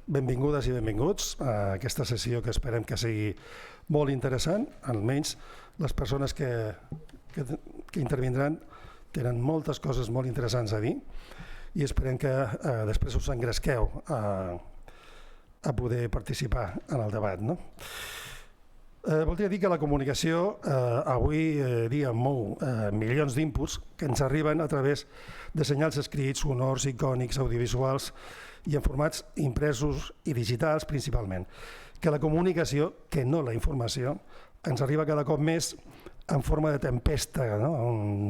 benvingudes i benvinguts a aquesta sessió que esperem que sigui molt interessant. Almenys les persones que intervindran tenen moltes coses molt interessants a dir i esperem que després us engresqueu a poder participar en el debat. No? Voldria dir que la comunicació avui dia mou milions d'inputs que ens arriben a través de senyals escrits, sonors, icònics, audiovisuals i en formats impresos i digitals principalment. Que la comunicació, que no la informació, ens arriba cada cop més en forma de tempesta, no?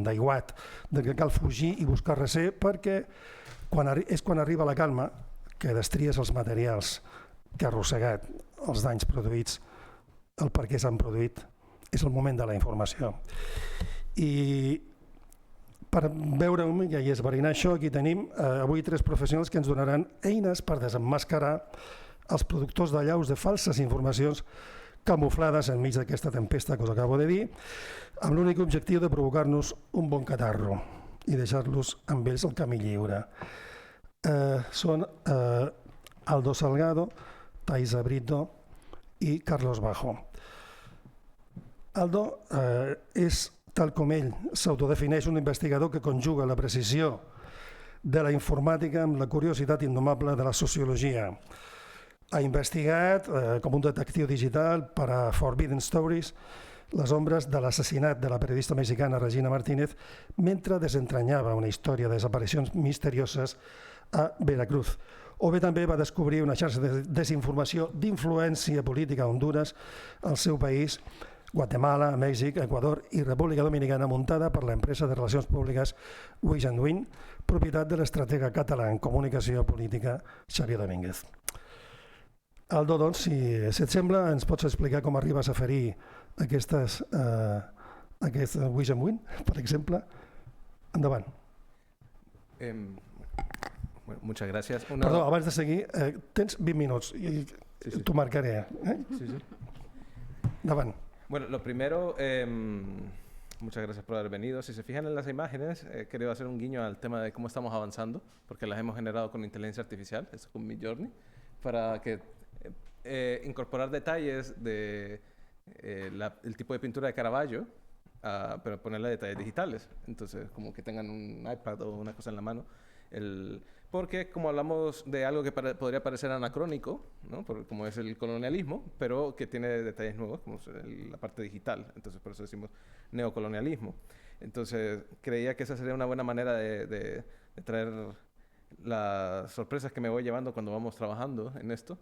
D'aiguat, de que cal fugir i buscar recer perquè és quan arriba la calma que destries els materials que ha arrossegat, els danys produïts, el per què s'han produït, és el moment de la informació. I per veure i esbrinar això, aquí tenim avui tres professionals que ens donaran eines per desemmascarar els productors d'allaus de falses informacions camuflades enmig d'aquesta tempesta que us acabo de dir, amb l'únic objectiu de provocar-nos un bon catarro i deixar-los amb ells el camí lliure. Són Aldo Salgado, Thaisa Brito i Carlos Bajo. Aldo és, tal com ell s'autodefineix, un investigador que conjuga la precisió de la informàtica amb la curiositat indomable de la sociologia. Ha investigat, com un detectiu digital per a Forbidden Stories, les ombres de l'assassinat de la periodista mexicana Regina Martínez mentre desentranyava una història de desaparicions misterioses a Veracruz. O bé també va descobrir una xarxa de desinformació d'influència política a Honduras, al seu país, Guatemala, Mèxic, Equador i República Dominicana, muntada per l'empresa de relacions públiques Wish & Win, propietat de l'estratega català en comunicació política Xavier Domínguez. Aldo, doncs, si et sembla, ens pots explicar com arribes a ferir aquestes Wish & Win, per exemple? Endavant. Bueno, muchas gracias. Perdó, abans de seguir, tens 20 minuts i t'ho marcaré. Sí. Endavant. Bueno, lo primero, muchas gracias por haber venido. Si se fijan en las imágenes, he querido hacer un guiño al tema de cómo estamos avanzando, porque las hemos generado con inteligencia artificial, eso con Midjourney, para que incorporar detalles de el tipo de pintura de Caravaggio, pero ponerle detalles digitales. Entonces, como que tengan un iPad o una cosa en la mano. Porque como hablamos de algo que podría parecer anacrónico, ¿no? Como es el colonialismo, pero que tiene detalles nuevos, como la parte digital. Entonces, por eso decimos neocolonialismo. Entonces, creía que esa sería una buena manera de traer las sorpresas que me voy llevando cuando vamos trabajando en esto.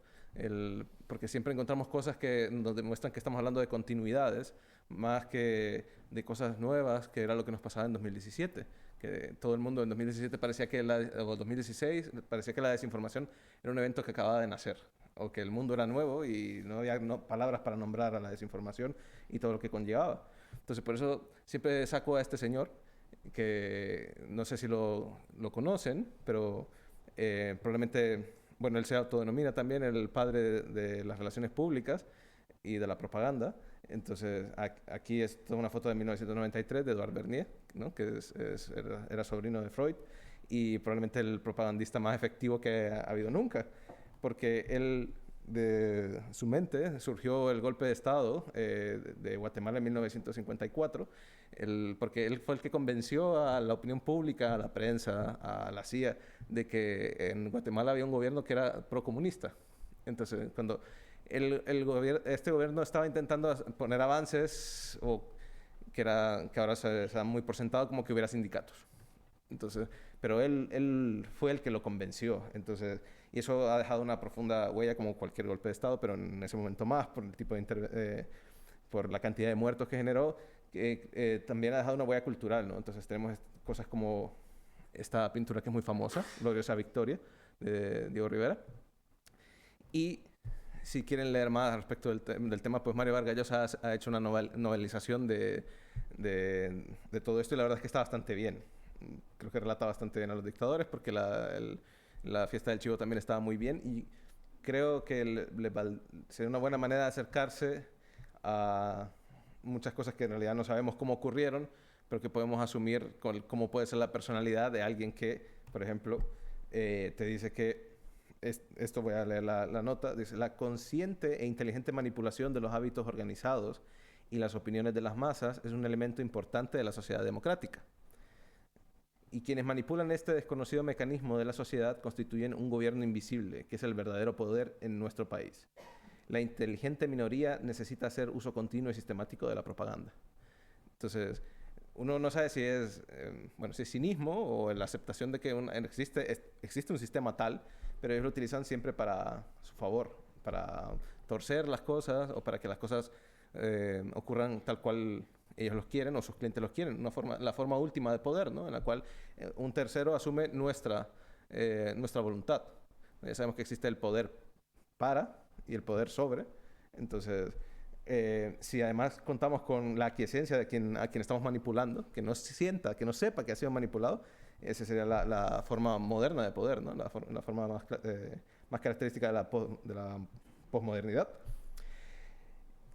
Porque siempre encontramos cosas que nos demuestran que estamos hablando de continuidades, más que de cosas nuevas, que era lo que nos pasaba en 2017. Que todo el mundo en 2017 parecía que o 2016 parecía que la desinformación era un evento que acababa de nacer, o que el mundo era nuevo y no había palabras para nombrar a la desinformación y todo lo que conllevaba. Entonces, por eso siempre saco a este señor, que no sé si lo conocen, pero probablemente, bueno, él se autodenomina también el padre de las relaciones públicas y de la propaganda. Entonces, aquí es toda una foto de 1993 de Edouard Bernier, ¿no? Que era sobrino de Freud y probablemente el propagandista más efectivo que ha habido nunca, porque él, de su mente, surgió el golpe de Estado de Guatemala en 1954, porque él fue el que convenció a la opinión pública, a la prensa, a la CIA, de que en Guatemala había un gobierno que era procomunista. Entonces, cuando este gobierno estaba intentando poner avances que ahora se dan muy por sentado, como que hubiera sindicatos. Entonces, pero él fue el que lo convenció. Entonces, y eso ha dejado una profunda huella, como cualquier golpe de Estado, pero en ese momento más, por el tipo por la cantidad de muertos que generó, también ha dejado una huella cultural, ¿no? Entonces tenemos cosas como esta pintura que es muy famosa, Gloriosa Victoria, de Diego Rivera. Y si quieren leer más respecto del tema, pues Mario Vargas Llosa ha hecho una novelización de todo esto y la verdad es que está bastante bien. Creo que relata bastante bien a los dictadores porque la fiesta del chivo también estaba muy bien y creo que sería una buena manera de acercarse a muchas cosas que en realidad no sabemos cómo ocurrieron, pero que podemos asumir cómo puede ser la personalidad de alguien que, por ejemplo, te dice que esto voy a leer la nota, dice, la consciente e inteligente manipulación de los hábitos organizados y las opiniones de las masas es un elemento importante de la sociedad democrática. Y quienes manipulan este desconocido mecanismo de la sociedad constituyen un gobierno invisible, que es el verdadero poder en nuestro país. La inteligente minoría necesita hacer uso continuo y sistemático de la propaganda. Entonces, uno no sabe si es, si es cinismo o la aceptación de que existe un sistema tal, pero ellos lo utilizan siempre para su favor, para torcer las cosas o para que las cosas ocurran tal cual ellos los quieren o sus clientes los quieren. La forma última de poder, ¿no? En la cual un tercero asume nuestra voluntad. Ya sabemos que existe el poder para y el poder sobre. Entonces, si además contamos con la aquiescencia de a quien estamos manipulando, que no sienta, que no sepa que ha sido manipulado, esa sería la forma moderna de poder, ¿no? La forma más característica de la posmodernidad.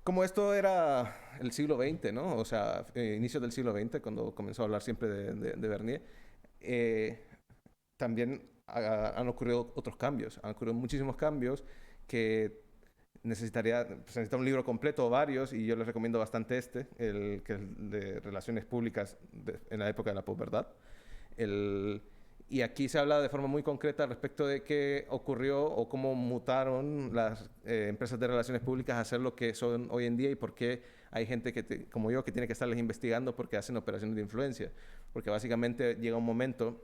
Como esto era el siglo XX, ¿no? O sea, inicios del siglo XX, cuando comenzó a hablar siempre de Bernier, también han ocurrido otros cambios. Han ocurrido muchísimos cambios que necesita un libro completo o varios, y yo les recomiendo bastante que es el de Relaciones Públicas en la época de la posverdad. Y aquí se habla de forma muy concreta respecto de qué ocurrió o cómo mutaron las empresas de relaciones públicas a ser lo que son hoy en día y por qué hay gente como yo que tiene que estarles investigando porque hacen operaciones de influencia. Porque básicamente llega un momento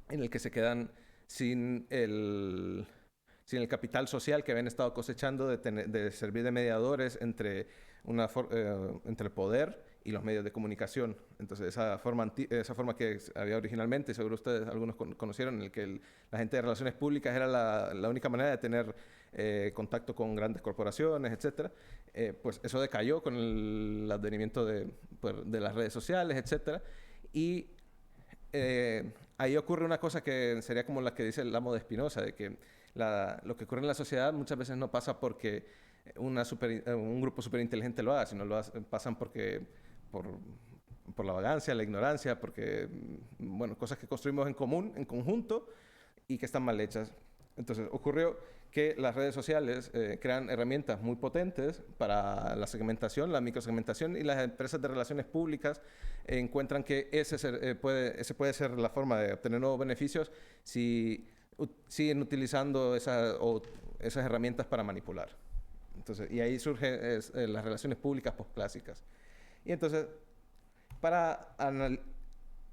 en el que se quedan sin el capital social que habían estado cosechando de servir de mediadores entre el poder y los medios de comunicación. Entonces, esa forma que había originalmente, seguro ustedes algunos conocieron, en el que la gente de relaciones públicas era la única manera de tener contacto con grandes corporaciones, etcétera, pues eso decayó con el advenimiento de las redes sociales, etcétera. Y ahí ocurre una cosa que sería como la que dice el amo de Spinoza, de que lo que ocurre en la sociedad muchas veces no pasa porque un grupo superinteligente lo haga, sino pasan por la vagancia, la ignorancia, porque, cosas que construimos en común, en conjunto, y que están mal hechas. Entonces, ocurrió que las redes sociales crean herramientas muy potentes para la segmentación, la microsegmentación, y las empresas de relaciones públicas encuentran que ese puede ser la forma de obtener nuevos beneficios si siguen utilizando esas herramientas para manipular. Entonces, y ahí surgen las relaciones públicas postclásicas. Y entonces,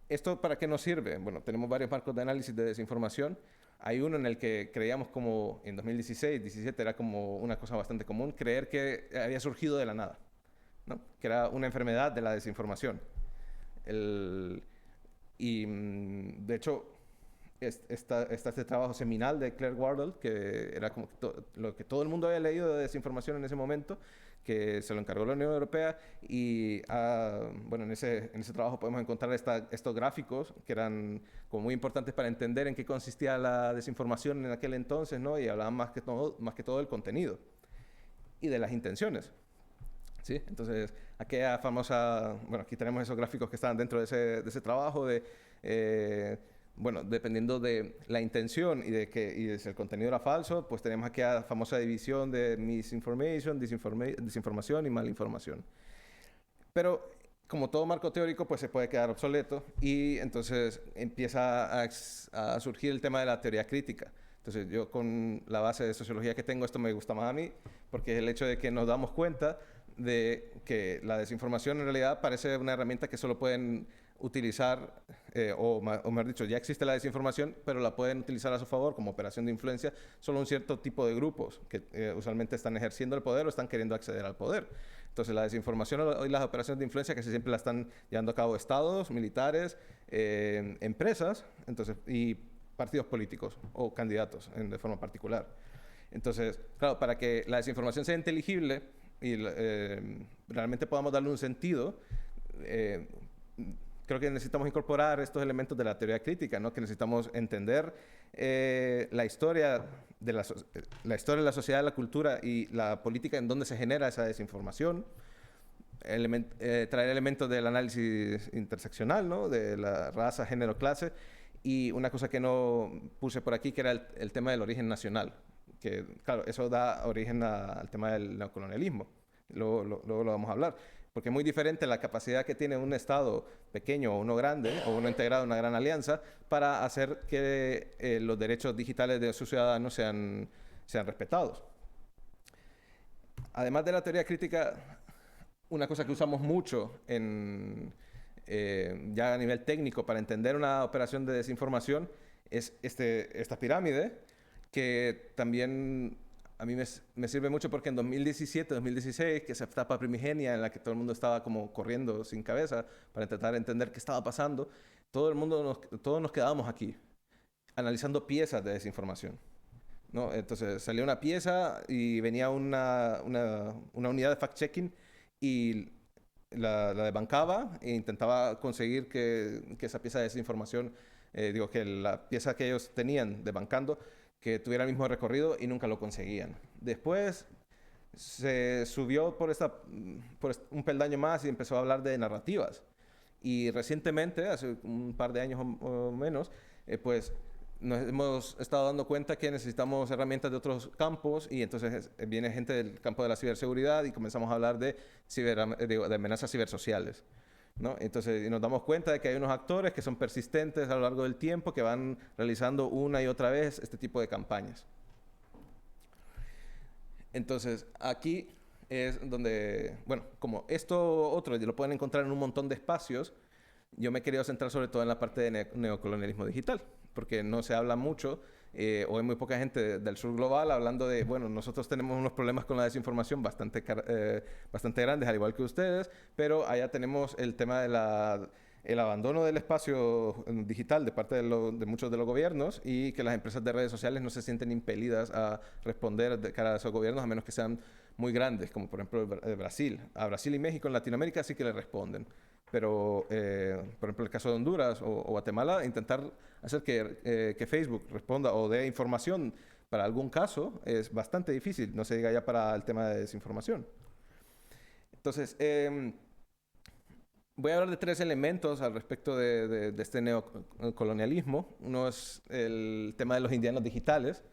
¿esto para qué nos sirve? Bueno, tenemos varios marcos de análisis de desinformación. Hay uno en el que creíamos como en 2016, 2017 era como una cosa bastante común, creer que había surgido de la nada, ¿no? Que era una enfermedad de la desinformación. De hecho, está este trabajo seminal de Claire Wardle, que era como lo que todo el mundo había leído de desinformación en ese momento, que se lo encargó la Unión Europea, y en ese trabajo podemos encontrar estos gráficos que eran como muy importantes para entender en qué consistía la desinformación en aquel entonces, ¿no? Y hablaban más que todo del contenido y de las intenciones. ¿Sí? Entonces, aquí tenemos esos gráficos que estaban dentro de ese trabajo dependiendo de la intención y de si el contenido era falso, pues tenemos aquí la famosa división de misinformation, desinformación y malinformación. Pero como todo marco teórico, pues se puede quedar obsoleto, y entonces empieza a surgir el tema de la teoría crítica. Entonces, yo con la base de sociología que tengo, esto me gusta más a mí, porque es el hecho de que nos damos cuenta de que la desinformación en realidad parece una herramienta que solo pueden utilizar, o mejor dicho, ya existe la desinformación, pero la pueden utilizar a su favor como operación de influencia solo un cierto tipo de grupos que usualmente están ejerciendo el poder o están queriendo acceder al poder. Entonces, la desinformación y las operaciones de influencia casi siempre la están llevando a cabo estados, militares, empresas, y partidos políticos o candidatos de forma particular. Entonces, claro, para que la desinformación sea inteligible y realmente podamos darle un sentido, creo que necesitamos incorporar estos elementos de la teoría crítica, ¿no? Que necesitamos entender la historia de la sociedad, la cultura y la política en donde se genera esa desinformación, traer elementos del análisis interseccional, ¿no? De la raza, género, clase, Y una cosa que no puse por aquí, que era el tema del origen nacional, que claro, eso da origen al tema del neocolonialismo. Luego lo vamos a hablar, porque es muy diferente la capacidad que tiene un Estado pequeño o uno grande, o uno integrado en una gran alianza, para hacer que los derechos digitales de sus ciudadanos sean respetados. Además de la teoría crítica, una cosa que usamos mucho ya a nivel técnico para entender una operación de desinformación es esta pirámide, que también a mí me sirve mucho porque en 2017, 2016, que esa etapa primigenia en la que todo el mundo estaba como corriendo sin cabeza para intentar entender qué estaba pasando, todos nos quedábamos aquí, analizando piezas de desinformación, ¿no? Entonces salía una pieza y venía una unidad de fact-checking y la desbancaba e intentaba conseguir que esa pieza de desinformación, que la pieza que ellos tenían desbancando, que tuviera el mismo recorrido, y nunca lo conseguían. Después se subió por un peldaño más y empezó a hablar de narrativas. Y recientemente, hace un par de años o menos, pues nos hemos estado dando cuenta que necesitamos herramientas de otros campos, y entonces viene gente del campo de la ciberseguridad y comenzamos a hablar de amenazas cibersociales, ¿no? Entonces nos damos cuenta de que hay unos actores que son persistentes a lo largo del tiempo, que van realizando una y otra vez este tipo de campañas. Entonces aquí es donde, bueno, como esto otro lo pueden encontrar en un montón de espacios, yo me he querido centrar sobre todo en la parte de neocolonialismo digital, porque no se habla mucho, o hay muy poca gente del sur global hablando de, bueno, nosotros tenemos unos problemas con la desinformación bastante grandes, al igual que ustedes, pero allá tenemos el tema de el abandono del espacio digital de parte de muchos de los gobiernos, y que las empresas de redes sociales no se sienten impelidas a responder de cara a esos gobiernos, a menos que sean muy grandes, como por ejemplo Brasil. A Brasil y México en Latinoamérica sí que le responden. Pero, por ejemplo, el caso de Honduras o Guatemala, intentar hacer que Facebook responda o dé información para algún caso es bastante difícil, no se diga ya para el tema de desinformación. Entonces, voy a hablar de 3 elementos al respecto de este neocolonialismo. Uno es el tema de los indianos digitales,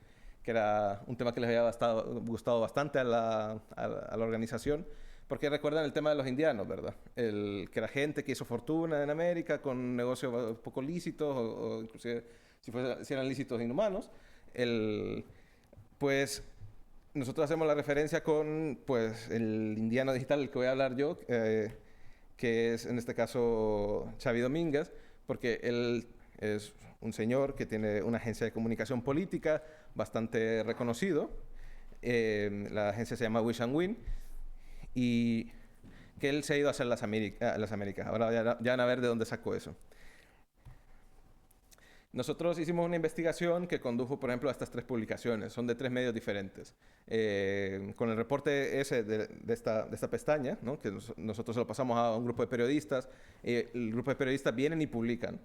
que era un tema que les había gustado bastante a la organización. Porque recuerdan el tema de los indianos, ¿verdad? Que era gente que hizo fortuna en América con negocios poco lícitos, o inclusive si eran lícitos inhumanos. Pues nosotros hacemos la referencia con pues, el indiano digital, del que voy a hablar yo, que es en este caso Xavi Domínguez, porque él es un señor que tiene una agencia de comunicación política bastante reconocido. La agencia se llama Wish and Win. Y que él se ha ido a hacer las Américas. Ahora ya van a ver de dónde sacó eso. Nosotros hicimos una investigación que condujo, por ejemplo, a estas 3 publicaciones. Son de 3 medios diferentes. Con el reporte ese de esta pestaña, ¿no? Que nosotros se lo pasamos a un grupo de periodistas. El grupo de periodistas vienen y publican.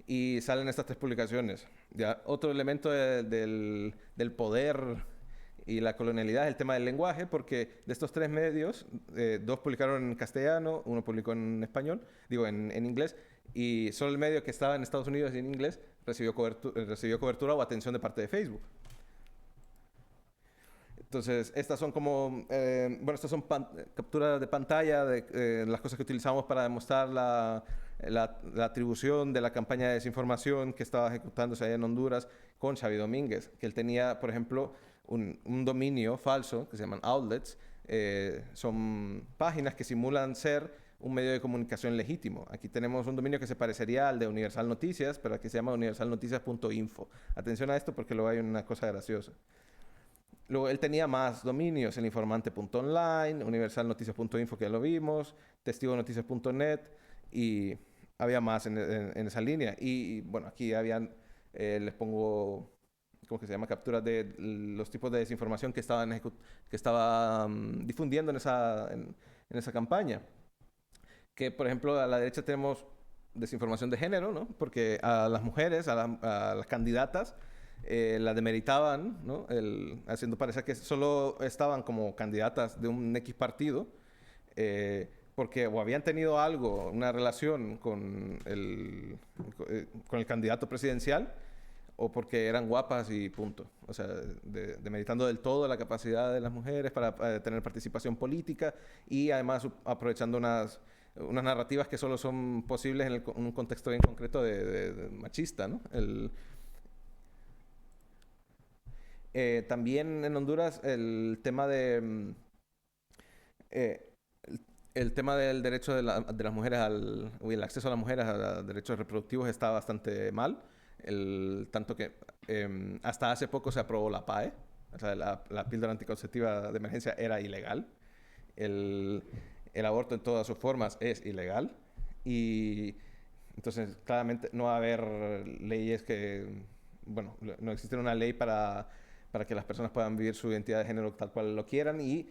Y salen estas 3 publicaciones. Ya, otro elemento del poder y la colonialidad es el tema del lenguaje, porque de estos 3 medios, 2 publicaron en castellano, 1 publicó en español, en inglés, y solo el medio que estaba en Estados Unidos y en inglés recibió cobertura o atención de parte de Facebook. Entonces, estas son como, estas son capturas de pantalla de las cosas que utilizamos para demostrar la atribución de la campaña de desinformación que estaba ejecutándose allá en Honduras con Xavi Domínguez, que él tenía, por ejemplo, un dominio falso que se llaman outlets. Son páginas que simulan ser un medio de comunicación legítimo. Aquí tenemos un dominio que se parecería al de Universal Noticias, pero aquí se llama universalnoticias.info. Atención a esto porque luego hay una cosa graciosa. Luego él tenía más dominios, el informante.online, universalnoticias.info, que ya lo vimos, testigonoticias.net, y había más en esa línea. Y bueno, aquí habían, les pongo, ¿cómo que se llama? Capturas de los tipos de desinformación que estaba difundiendo en esa campaña. Que, por ejemplo, a la derecha tenemos desinformación de género, ¿no? Porque a las mujeres, a las candidatas, las demeritaban, ¿no? Haciendo parecer que solo estaban como candidatas de un X partido, porque o habían tenido algo, una relación con el candidato presidencial, o porque eran guapas y punto. O sea, demeritando del todo la capacidad de las mujeres para tener participación política y además aprovechando unas narrativas que solo son posibles en un contexto bien concreto de machista, ¿no? También en Honduras el tema eh, el tema del derecho de las mujeres o el acceso a las mujeres a derechos reproductivos está bastante mal. Tanto que hasta hace poco se aprobó la PAE, o sea, la píldora anticonceptiva de emergencia era ilegal. El aborto en todas sus formas es ilegal. Y entonces, claramente, no va a haber leyes bueno, no existe una ley para que las personas puedan vivir su identidad de género tal cual lo quieran. Y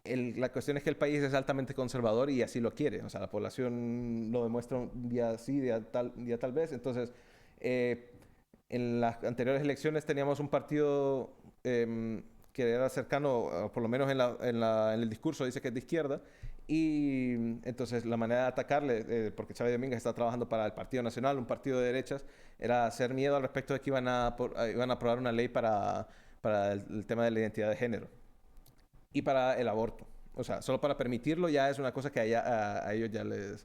la cuestión es que el país es altamente conservador y así lo quiere. O sea, la población lo demuestra un día sí, día tal vez. Entonces, en las anteriores elecciones teníamos un partido que era cercano, por lo menos en el discurso dice que es de izquierda, y entonces la manera de atacarle, porque Xavier Domínguez está trabajando para el Partido Nacional, un partido de derechas, era hacer miedo al respecto de que iban a aprobar una ley para el tema de la identidad de género y para el aborto. O sea, solo para permitirlo ya es una cosa que a ellos ya les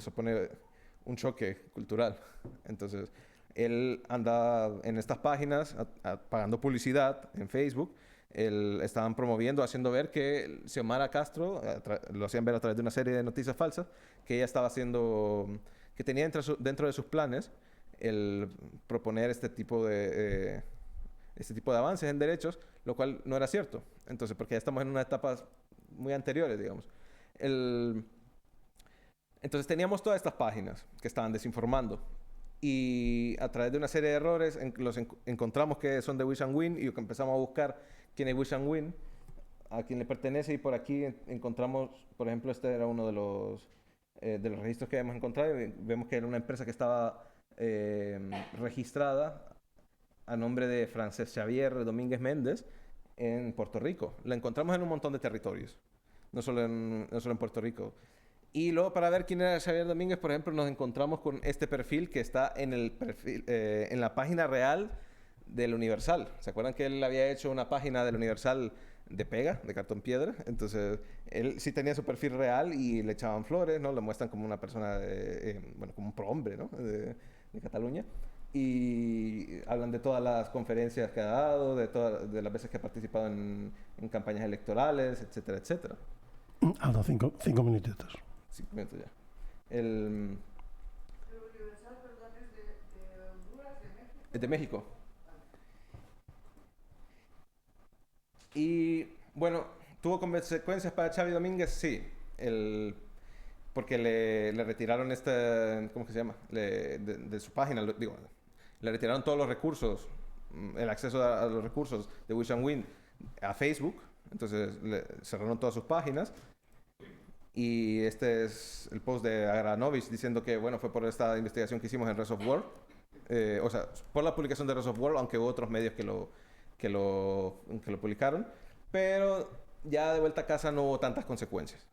opone un choque cultural. Entonces, él anda en estas páginas pagando publicidad en Facebook. Estaban promoviendo, haciendo ver que Xiomara Castro, lo hacían ver a través de una serie de noticias falsas, que ella estaba haciendo, que tenía dentro de sus planes el proponer este tipo de avances en derechos, lo cual no era cierto. Entonces, porque ya estamos en unas etapas muy anteriores, digamos. Entonces teníamos todas estas páginas que estaban desinformando y a través de una serie de errores encontramos que son de Wish and Win y empezamos a buscar quién es Wish and Win, a quién le pertenece, y por aquí encontramos, por ejemplo, este era uno de los registros que habíamos encontrado, y vemos que era una empresa que estaba registrada a nombre de Francesc Xavier Domínguez Méndez en Puerto Rico. La encontramos en un montón de territorios, no solo en Puerto Rico. Y luego, para ver quién era Xavier Domínguez, por ejemplo, nos encontramos con este perfil que está en la página real del Universal. ¿Se acuerdan que él había hecho una página del Universal de pega, de cartón piedra? Entonces, él sí tenía su perfil real y le echaban flores, ¿no? Lo muestran como una persona, bueno, como un prohombre, ¿no? De Cataluña. Y hablan de todas las conferencias que ha dado, de las veces que ha participado en campañas electorales, etcétera, etcétera. Aldo, 5 minutitos. 5 minutos ya. El Universal, perdón, es de Honduras, de México. Es de México. Y bueno, ¿tuvo consecuencias para Xavi Domínguez? Sí. Porque le retiraron ¿cómo que se llama? De su página, le retiraron todos los recursos, el acceso a los recursos de Wish and Win a Facebook. Entonces le cerraron todas sus páginas. Y este es el post de Agranovich diciendo que, bueno, fue por esta investigación que hicimos en Rest of World. O sea, por la publicación de Rest of World, aunque hubo otros medios que lo publicaron. Pero ya de vuelta a casa no hubo tantas consecuencias.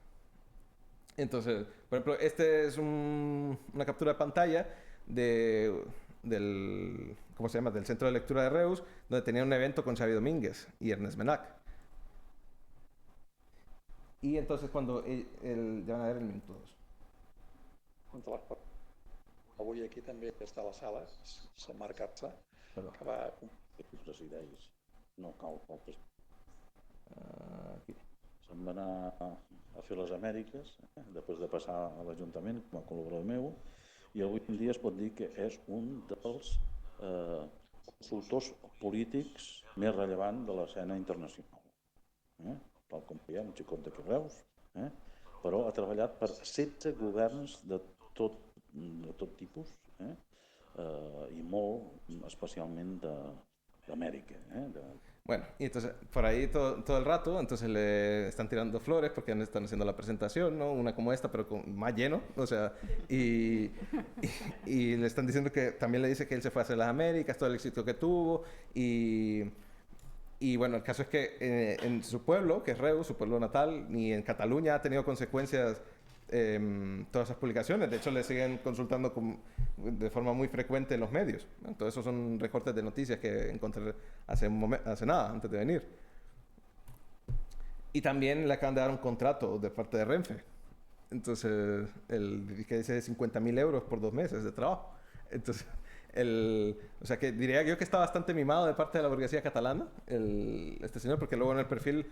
Entonces, por ejemplo, este es una captura de pantalla ¿cómo se llama? Del Centro de Lectura de Reus, donde tenía un evento con Xavi Domínguez y Ernest Menac. Y entonces cuando ya van a ver el minuto 2. Avui aquí també està a la sala, la Marc Arza, que va compartir les idees. No cal poques. Aquí. Se'n va anar a fer les Amèriques, després de passar a l'Ajuntament com a col·laborador meu, i avui en dia es pot dir que és un dels consultors polítics més rellevants de l'escena internacional. Tal com veiem, un xicot de Reus, però ha treballat per 16 governs de tot tipus, i molt especialment d'Amèrica. Bueno, y entonces por ahí todo el rato, entonces le están tirando flores porque están haciendo la presentación, ¿no? Una como esta, pero más lleno, o sea, y le están diciendo que también le dice que él se fue a hacer las Américas, todo el éxito que tuvo, y Y bueno, el caso es que en su pueblo, que es Reus, su pueblo natal, ni en Cataluña ha tenido consecuencias todas esas publicaciones. De hecho, le siguen consultando de forma muy frecuente en los medios. Entonces, esos son recortes de noticias que encontré hace nada, antes de venir. Y también le acaban de dar un contrato de parte de Renfe. Entonces, que dice 50.000 euros por 2 meses de trabajo. Entonces, o sea, que diría yo que está bastante mimado de parte de la burguesía catalana, este señor, porque luego en el perfil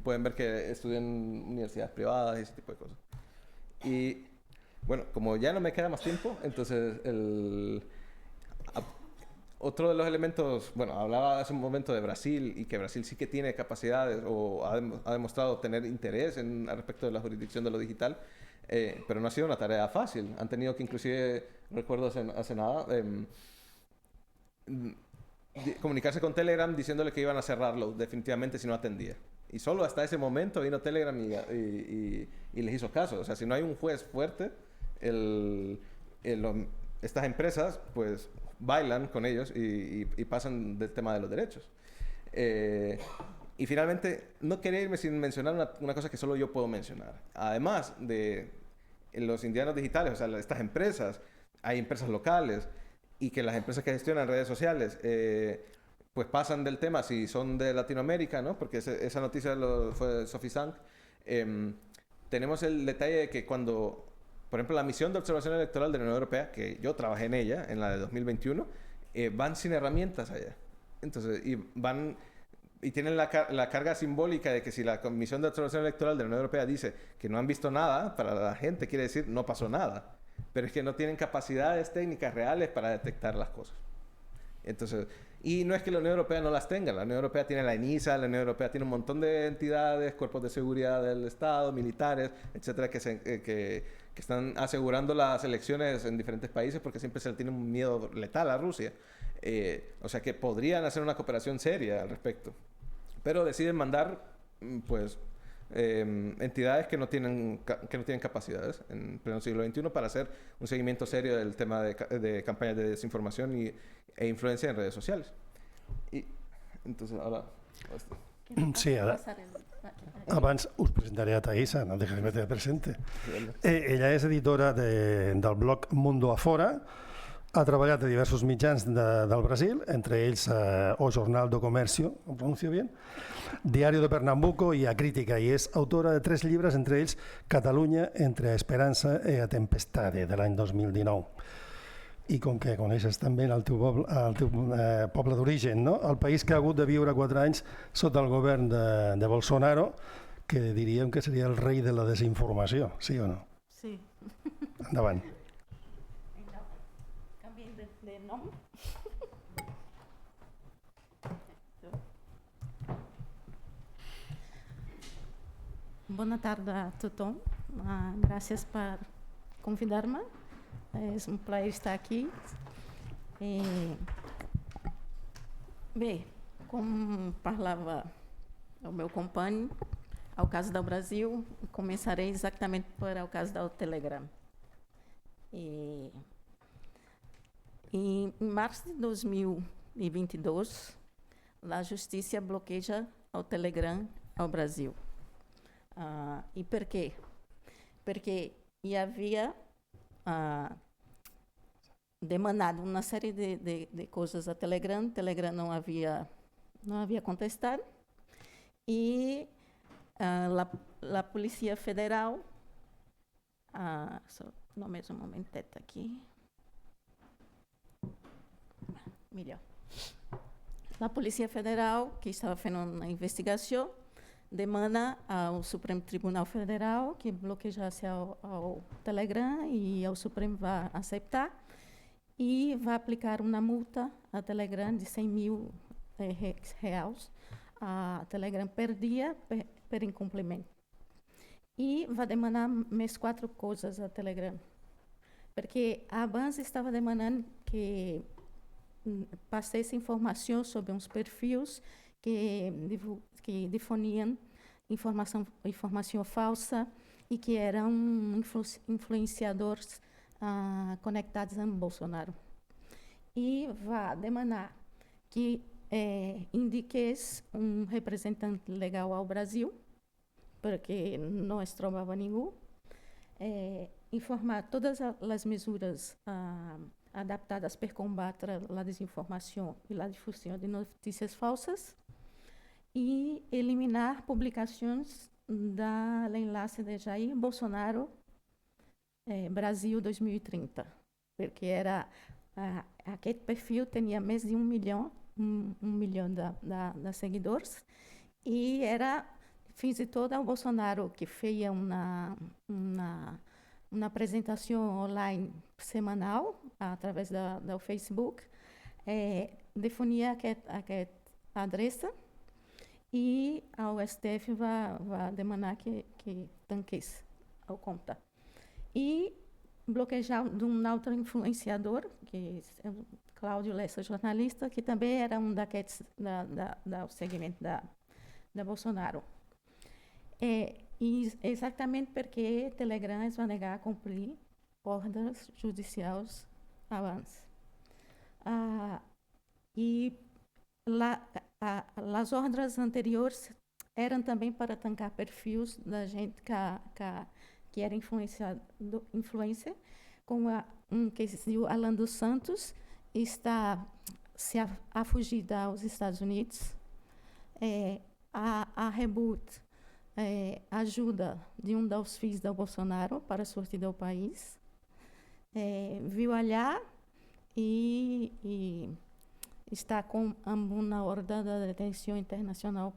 pueden ver que estudia en universidades privadas y ese tipo de cosas. Y bueno, como ya no me queda más tiempo, entonces otro de los elementos, bueno, hablaba hace un momento de Brasil y que Brasil sí que tiene capacidades o ha demostrado tener interés al respecto de la jurisdicción de lo digital, pero no ha sido una tarea fácil. Han tenido que inclusive, recuerdo hace nada, comunicarse con Telegram diciéndole que iban a cerrarlo definitivamente si no atendía. Y solo hasta ese momento vino Telegram y les hizo caso. O sea, si no hay un juez fuerte, estas empresas pues bailan con ellos y pasan del tema de los derechos. Y finalmente, no quería irme sin mencionar una cosa que solo yo puedo mencionar. Además de los indianos digitales, o sea, estas empresas, hay empresas locales y que las empresas que gestionan redes sociales pues pasan del tema si son de Latinoamérica, ¿no? Porque esa noticia fue de Sophie Sang. Tenemos el detalle de que cuando, por ejemplo, la misión de observación electoral de la Unión Europea, que yo trabajé en ella, en la de 2021, van sin herramientas allá. Entonces, y tienen la carga simbólica de que si la Comisión de Observación Electoral de la Unión Europea dice que no han visto nada, para la gente quiere decir no pasó nada. Pero es que no tienen capacidades técnicas reales para detectar las cosas. Entonces, y no es que la Unión Europea no las tenga. La Unión Europea tiene la ENISA, la Unión Europea tiene un montón de entidades, cuerpos de seguridad del Estado, militares, etcétera, que están asegurando las elecciones en diferentes países porque siempre se le tiene un miedo letal a Rusia. O sea que podrían hacer una cooperación seria al respecto. Pero deciden mandar, pues, entidades que no tienen capacidades en pleno siglo XXI para hacer un seguimiento serio del tema de campañas de desinformación e influencia en redes sociales. Y entonces ahora... Sí, ara, abans us presentaré a Thaisa, no deixaré que te presente. Ella és editora del blog Mundo Afora, ha treballat a diversos mitjans del Brasil, entre ells O Jornal do Comércio, ho pronuncio bien, Diario de Pernambuco i A Crítica, i és autora de 3 llibres, entre ells Catalunya entre a esperança e a tempestade, de l'any 2019. I com que coneixes també el teu poble d'origen, no? El país que ha hagut de viure 4 anys sota el govern de Bolsonaro, que diríem que seria el rei de la desinformació, sí o no? Sí. Endavant. Canviem de nom. Bona tarda a tothom. Gràcies per convidar-me. És un plaer estar aquí. Bé, com parlava o meu company, ao caso do Brasil, começarei exatamente para o caso do Telegram. Em março de 2022, a Justiça bloqueia o Telegram ao Brasil. E por quê? Porque havia demandado uma série de coisas a Telegram. Telegram não havia contestado. E a Polícia Federal, só no mesmo momento aqui, melhor. A Polícia Federal, que estava fazendo uma investigação, demanda ao Supremo Tribunal Federal que bloqueasse ao Telegram, e o Supremo vai aceitar e vai aplicar uma multa a Telegram de 100 mil reais a Telegram per dia per incumprimento. E vai demandar mais 4 coisas a Telegram, porque a Abans estava demandando que passasse informação sobre uns perfis que difuniam informação falsa e que eram influenciadores conectados a Bolsonaro. E vai demandar que indiquei representante legal ao Brasil, porque não es trobava nenhum, informar todas as medidas adaptadas para combater a desinformação e a difusão de notícias falsas e eliminar publicações da enlace de Jair Bolsonaro Brasil 2030, porque era aquele perfil tinha mais de 1 milhão de seguidores e era fins de todo o Bolsonaro que fez uma apresentação online semanal através do Facebook, definia aquela adressa e ao STF vai demandar que tanques a conta. E bloquear de um outro influenciador, que é o Cláudio Lessa, jornalista, que também era daqueles do segmento da Bolsonaro. E exatamente porque Telegram vai negar a cumprir ordens judiciais antes. E as ordens anteriores eram também para tancar perfis da gente que era influencer, como que se diz Alan dos Santos, está se a fugir aos Estados Unidos. A Reboot ajuda de dos filhos do Bolsonaro para sortir do país. Viu olhar e está com uma ordem de detenção internacional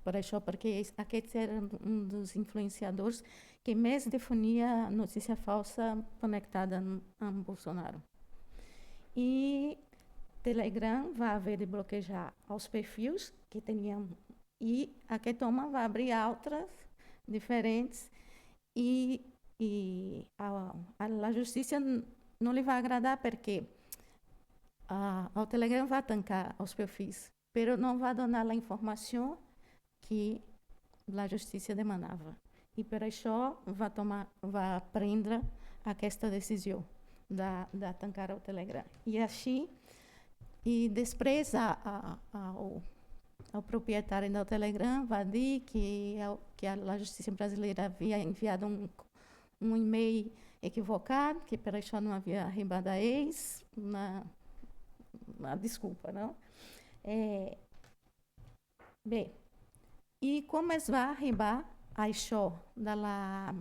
para isso, porque aquele era dos influenciadores que mais definia notícia falsa conectada a Bolsonaro. E Telegram vai haver de bloquear os perfis que tinham e a que toma vai abrir outras diferentes e a justiça não lhe vai agradar porque o Telegram vai tancar os perfis, mas não vai dar a informação que a justiça demandava. E por isso vai prender esta decisão da tancar o Telegram. E assim, e depois o proprietário do Telegram vai dizer que a justiça brasileira havia enviado um e-mail equivocado, que por isso não havia arribado a eles, uma desculpa, não? Bem, e como eles vão arribar a isso da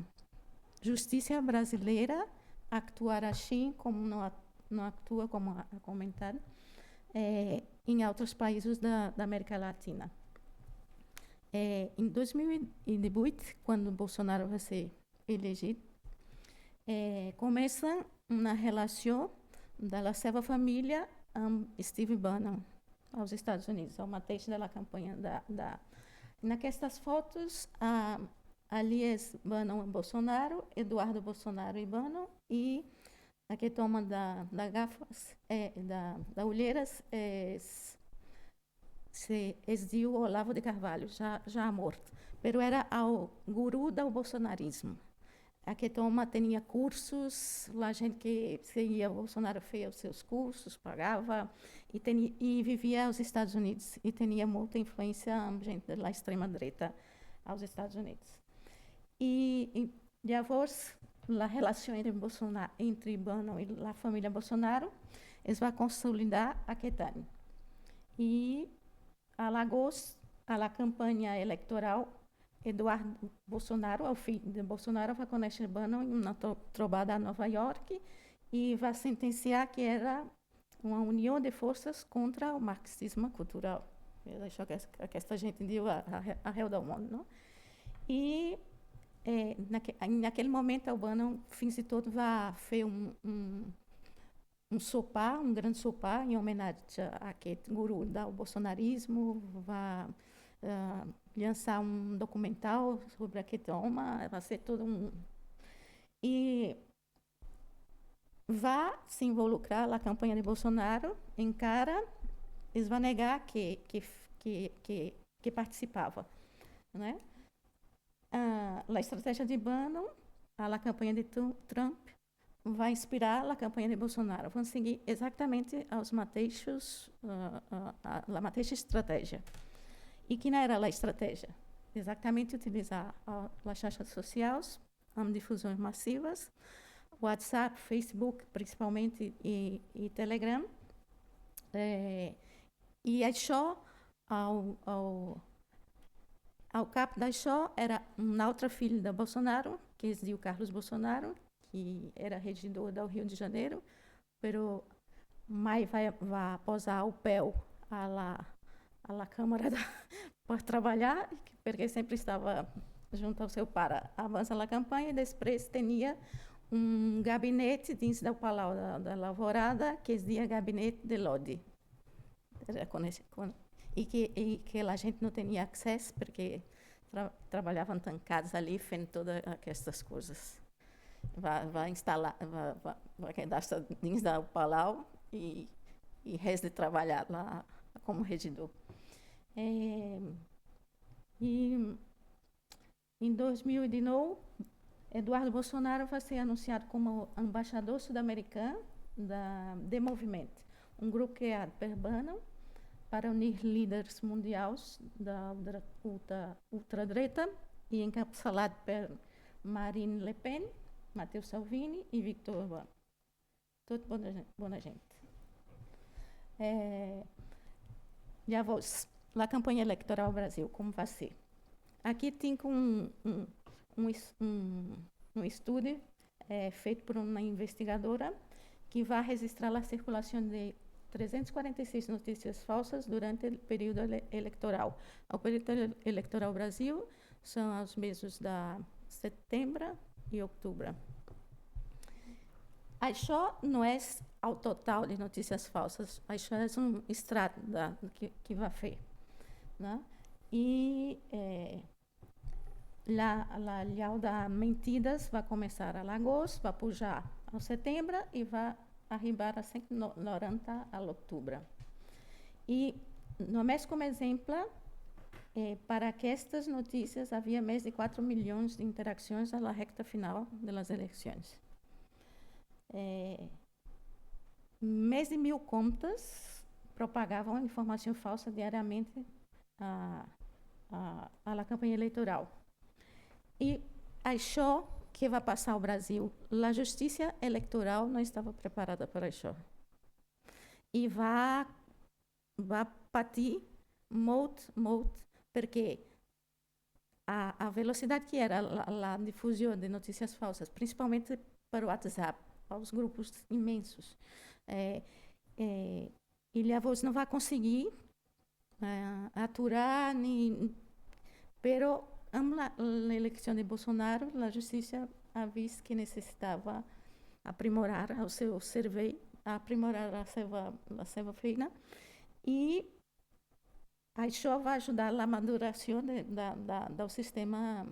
justiça brasileira actuar assim, como não atua, como comentado, em outros países da América Latina. Em 2018, quando Bolsonaro vai ser elegido, começa uma relação da sua família Steve Bannon aos Estados Unidos, ao mateix da campanha naquelas fotos, ali é Bannon e Bolsonaro, Eduardo Bolsonaro e Bannon, e a que toma da gafas, da olheiras, se diu Olavo de Carvalho, já morto. Pero era o guru do bolsonarismo. A que toma tinha cursos, a gente que seguia Bolsonaro fez os seus cursos, pagava, e vivia aos Estados Unidos, e tinha muita influência gente da extrema-direita aos Estados Unidos. E depois, a relação entre Bannon e a família Bolsonaro, eles vão consolidar aquest ano. E, a agosto, a campanha eleitoral, Eduardo Bolsonaro, o filho de Bolsonaro, vai conhecer Bannon em uma trobada a Nova York e vai sentenciar que era uma união de forças contra o marxismo cultural. Eu acho que esta gente deu a réu do mundo, não? E naquele momento, o Bannon, fins de todo, vai fazer um grande sopá em homenagem a aquele guru do bolsonarismo, vai lançar um documental sobre aquele tema, vai ser todo e vai se involucrar na campanha de Bolsonaro, eles vão negar que participava, né? A estratégia de Bannon, a campanha de Trump, vai inspirar a campanha de Bolsonaro. Vão seguir exatamente os mateixos, a mateixa estratégia. E que não era a estratégia? Exatamente utilizar as redes sociais, as difusões massivas, WhatsApp, Facebook, principalmente, e Telegram. E això, ao cap d'això, era um altre filho de Bolsonaro, que es diu Carlos Bolsonaro, que era regidor do Rio de Janeiro, però mai vai posar o pé à la Câmara para trabalhar, porque sempre estava junto ao seu para avançar a campanha, e depois tinha gabinete dentro do Palau da Alvorada, que dizia Gabinete de Lodi. E que a gente não tinha acesso, porque trabalhavam tancados ali, fazendo todas estas coisas. Vai instalar, vai quedar dentro do Palau e resta de trabalhar lá como regidor. E em 2019, Eduardo Bolsonaro vai ser anunciado como embaixador sul-americano de Movimento, um grupo criado por Bannon para unir líderes mundiais da ultradireita e encapsulado por Marine Le Pen, Matteo Salvini e Victor Orbán. Tudo boa gente. Já vou. A campanha eleitoral Brasil, como vai ser? Aqui tem um estudo feito por uma investigadora que vai registrar a circulação de 346 notícias falsas durante o período eleitoral. O período eleitoral Brasil são os meses de setembro e outubro. Això não é ao total de notícias falsas, això é um extrato que vai fer. Né? E a llau de mentides vai começar a agosto, vai pujar a setembro e vai arribar a 190 a outubro. E, només como exemplo, para estas notícias havia mais de 4 milhões de interações na reta final das eleições. Mais de 1.000 contas propagavam informação falsa diariamente à campanha eleitoral. E achou que vai passar o Brasil. A justiça eleitoral não estava preparada para isso. E vai partir muito, porque a velocidade que era a difusão de notícias falsas, principalmente para o WhatsApp, aos grupos imensos, ele a voz não vai conseguir aturar, pero na eleição de Bolsonaro, a justiça ha visto que necessitava aprimorar o seu survey, aprimorar a sua feina, e isso vai ajudar na maduração do sistema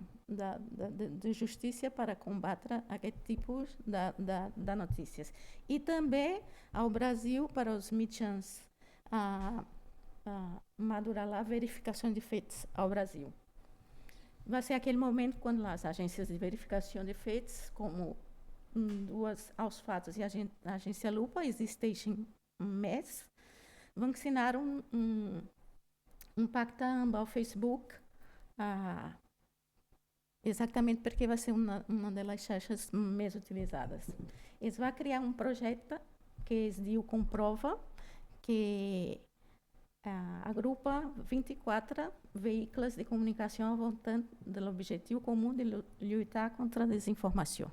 de justiça para combater aquele tipo de notícias. E também ao Brasil, para os mídias, madurar a verificação de fatos ao Brasil. Vai ser aquele momento quando as agências de verificação de fatos, como aos fatos e a agência Lupa, existem mês, vão assinar um pacto ao Facebook, exatamente porque vai ser uma das taxas mais utilizadas. Eles vão criar um projeto que eles diz Comprova, que agrupa 24 veículos de comunicação apontando do objetivo comum de lutar contra a desinformação.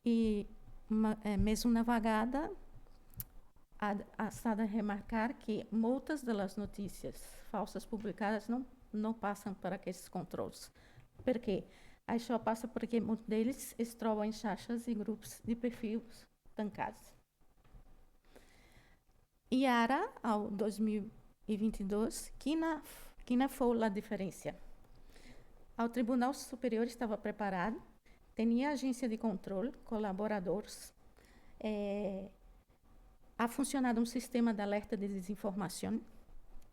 E mais uma vagada, há de remarcar que muitas das notícias falsas publicadas não passam para aqueles controles. Por quê? Isso passa porque muitos deles se trocam em taxas e grupos de perfis tancados. E ara, ao 2022, quina foi a diferença? O Tribunal Superior estava preparado, tinha agência de controle, colaboradores, ha funcionado um sistema de alerta de desinformação,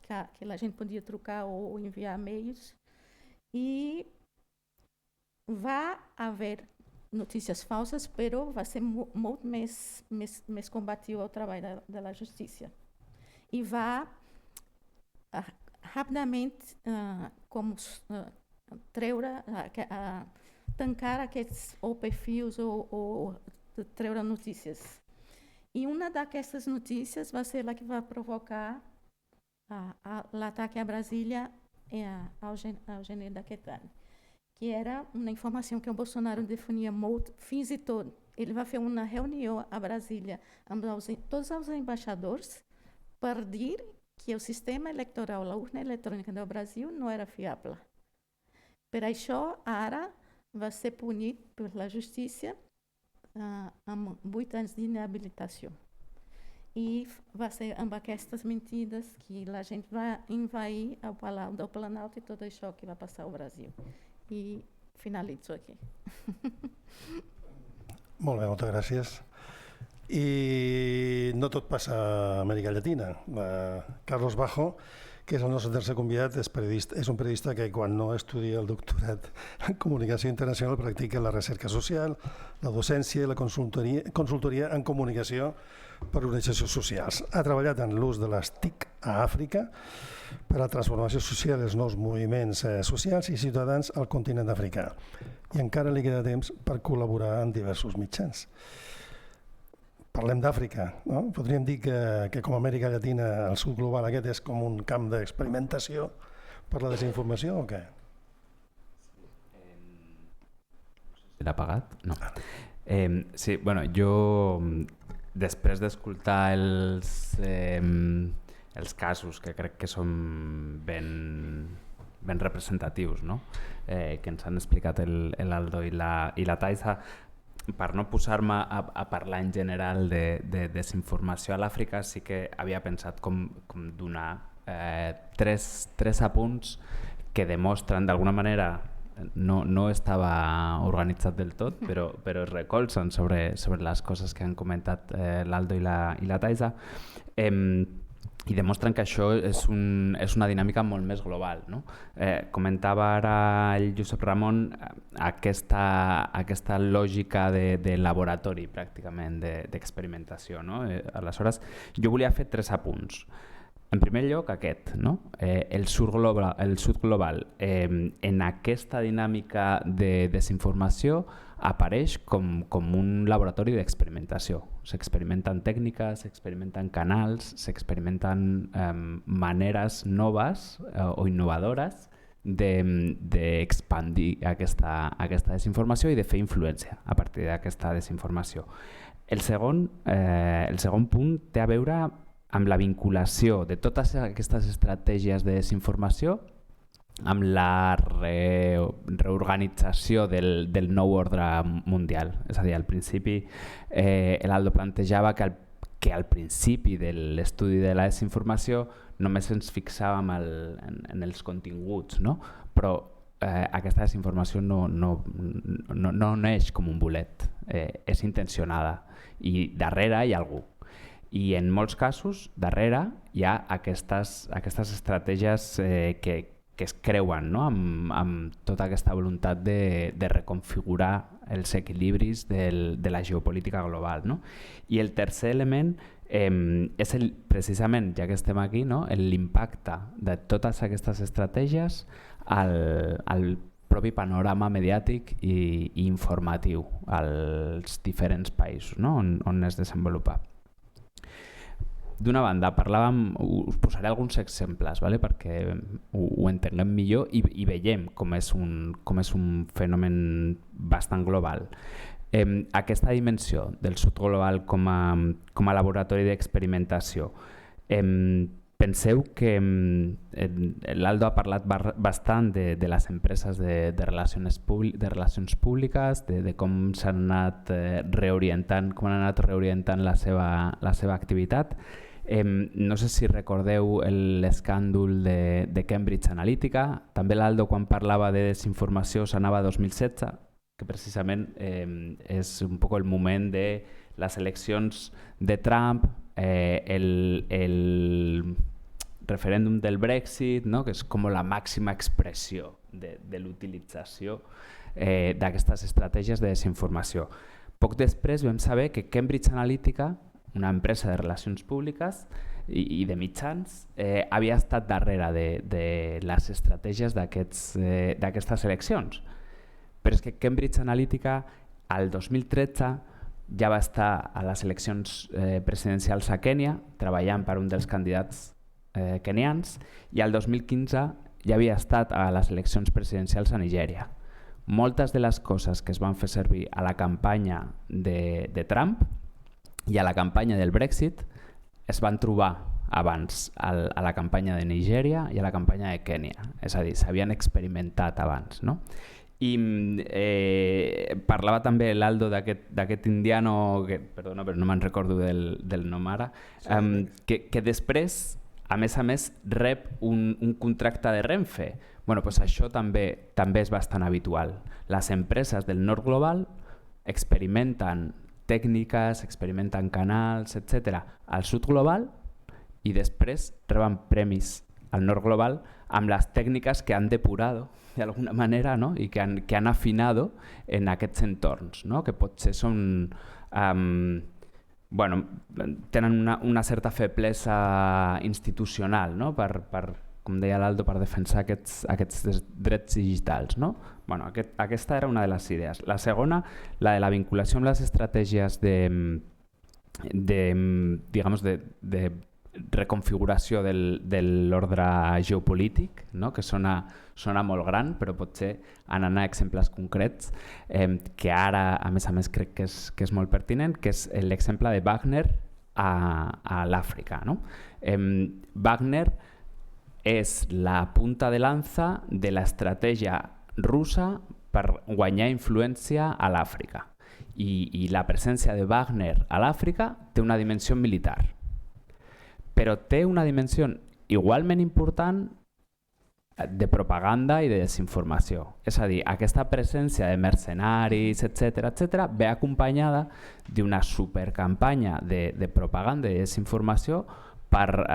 que a gente podia trocar ou enviar e-mails, e va haver notícies falsas, però vai ser molt més combatiu o treball de la justícia. I va rapidament treure, tancar aquests perfils o treure notícies. I una d'aquestes notícies va ser la que va provocar l'ataque a Brasília ao gener d'aquest any, que era uma informação que o Bolsonaro definia muito, fins e todo. Ele vai fazer uma reunião a Brasília amb todos os embaixadores para dizer que o sistema eleitoral, a urna eletrônica do Brasil não era fiável. Per això, ara vai ser punido pela justiça amb 8 anys d'inhabilitació. E vai ser amb aquestes mentides que a gente vai invadir o Palácio do Planalto e todo això que vai passar ao Brasil. I finalitzo aquí. Molt bé, moltes gràcies. I no tot passa a Amèrica Llatina. Carlos Bajo, que és el nostre tercer convidat, és un periodista que quan no estudia el doctorat en comunicació internacional practica la recerca social, la docència i la consultoria en comunicació per organitzacions socials. Ha treballat en l'ús de les TIC a Àfrica per a la transformació social dels nous moviments socials i ciutadans al continent africà. I encara li queda temps per col·laborar en diversos mitjans. Parlem d'Àfrica, no? Podríem dir que com a Amèrica Llatina el sud global aquest és com un camp d'experimentació per la desinformació o què? L'ha apagat? No. Sí, bueno, jo després d'escoltar els casos que crec que són ben representatius, no? Que ens han explicat l'Aldo i la Taisa, per no posar-me a parlar en general de desinformació a l'Àfrica, sí que havia pensat com donar tres apunts que demostren d'alguna manera, no estava organitzat del tot, però es recolzen sobre les coses que han comentat l'Aldo i la Taisa, i demostren que això és una dinàmica molt més global, no? Comentava ara el Josep Ramon aquesta lògica de laboratori, pràcticament, d'experimentació, no? Aleshores, jo volia fer 3 apunts. En primer lloc, aquest, no? El sud global en aquesta dinàmica de desinformació apareix com un laboratori d'experimentació. S'experimenten tècniques, s'experimenten canals, s'experimenten maneres noves o innovadores d'expandir aquesta desinformació i de fer influència a partir d'aquesta desinformació. El segon punt té a veure amb la vinculació de totes aquestes estratègies de desinformació amb la reorganització del nou ordre mundial. És a dir, al principi l'Aldo plantejava que al principi de l'estudi de la desinformació només ens fixàvem en els continguts, no? Però aquesta desinformació no neix com un bolet, és intencionada i darrere hi ha algú. I en molts casos, darrere hi ha aquestes estratègies que es creuen, no? amb tota aquesta voluntat de reconfigurar els equilibris de la geopolítica global, no? I el tercer element és precisament, ja que estem aquí, no? L'impacte de totes aquestes estratègies al propi panorama mediàtic i informatiu als diferents països, no? on es desenvolupa. D'una banda, us posaré alguns exemples, ¿vale? Perquè ho entenguem millor i veiem com és un fenomen bastant global. Aquesta dimensió del sud global com a laboratori d'experimentació. Penseu que l'Aldo ha parlat bastant de les empreses de relacions públiques, de com s'han anat reorientant, la seva activitat. No sé si recordeu l'escàndol de Cambridge Analytica. També l'Aldo, quan parlava de desinformació, s'anava a 2016, que precisament és un poc el moment de les eleccions de Trump, referèndum del Brexit, no? Que és com la màxima expressió de l'utilització d'aquestes estratègies de desinformació. Poc després vam saber que Cambridge Analytica, una empresa de relacions públiques i de mitjans, havia estat darrere de les estratègies d'aquestes eleccions. Però és que Cambridge Analytica al 2013 ja va estar a les eleccions presidencials a Kènia treballant per un dels candidats kenians i al 2015 ja havia estat a les eleccions presidencials a Nigèria. Moltes de les coses que es van fer servir a la campanya de Trump i a la campanya del Brexit es van trobar abans a la campanya de Nigèria i a la campanya de Kènia. És a dir, s'havien experimentat abans, no? I parlava també l'Aldo d'aquest indiano, perdona, però no me'n recordo del nom ara, que després, a més, rep un contracte de Renfe. Bueno, doncs això també és bastant habitual. Les empreses del nord global experimenten tècniques, experimenten canals, etc. al sud global i després reben premis al nord global amb les tècniques que han depurado d'alguna manera, no? I que han afinado en aquests entorns, no? Que potser són... tenen una certa feblesa institucional, no? Com deia l'Aldo, per defensar aquests drets digitals, no? Aquesta era una de les idees. La segona, la de la vinculació amb les estratègies de reconfiguració de l'ordre geopolític, no? Que sona molt gran, però potser en anar a exemples concrets, que ara, a més, crec que és molt pertinent, que és l'exemple de Wagner a l'Àfrica, no? Wagner és la punta de lanza de l'estratègia russa per guanyar influència a l'Àfrica. I la presència de Wagner a l'Àfrica té una dimensió militar, però té una dimensió igualment important de propaganda i de desinformació. És a dir, aquesta presència de mercenaris, etc., ve acompanyada d'una supercampanya de propaganda i de desinformació per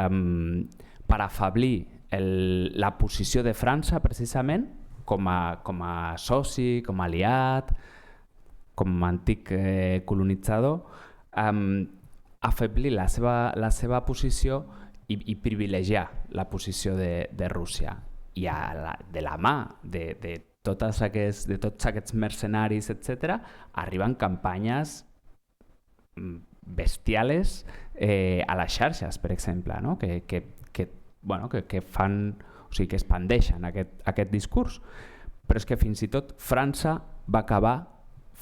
afablir la posició de França, precisament, com a soci, com a aliat, com a antic colonitzador, afeblir la seva posició i privilegiar la posició de Rússia. I de la mà de tots aquests mercenaris, etc., arriben campanyes bestiales a les xarxes, per exemple, no? que fan, o sigui, que expandeixen aquest discurs. Però és que fins i tot França va acabar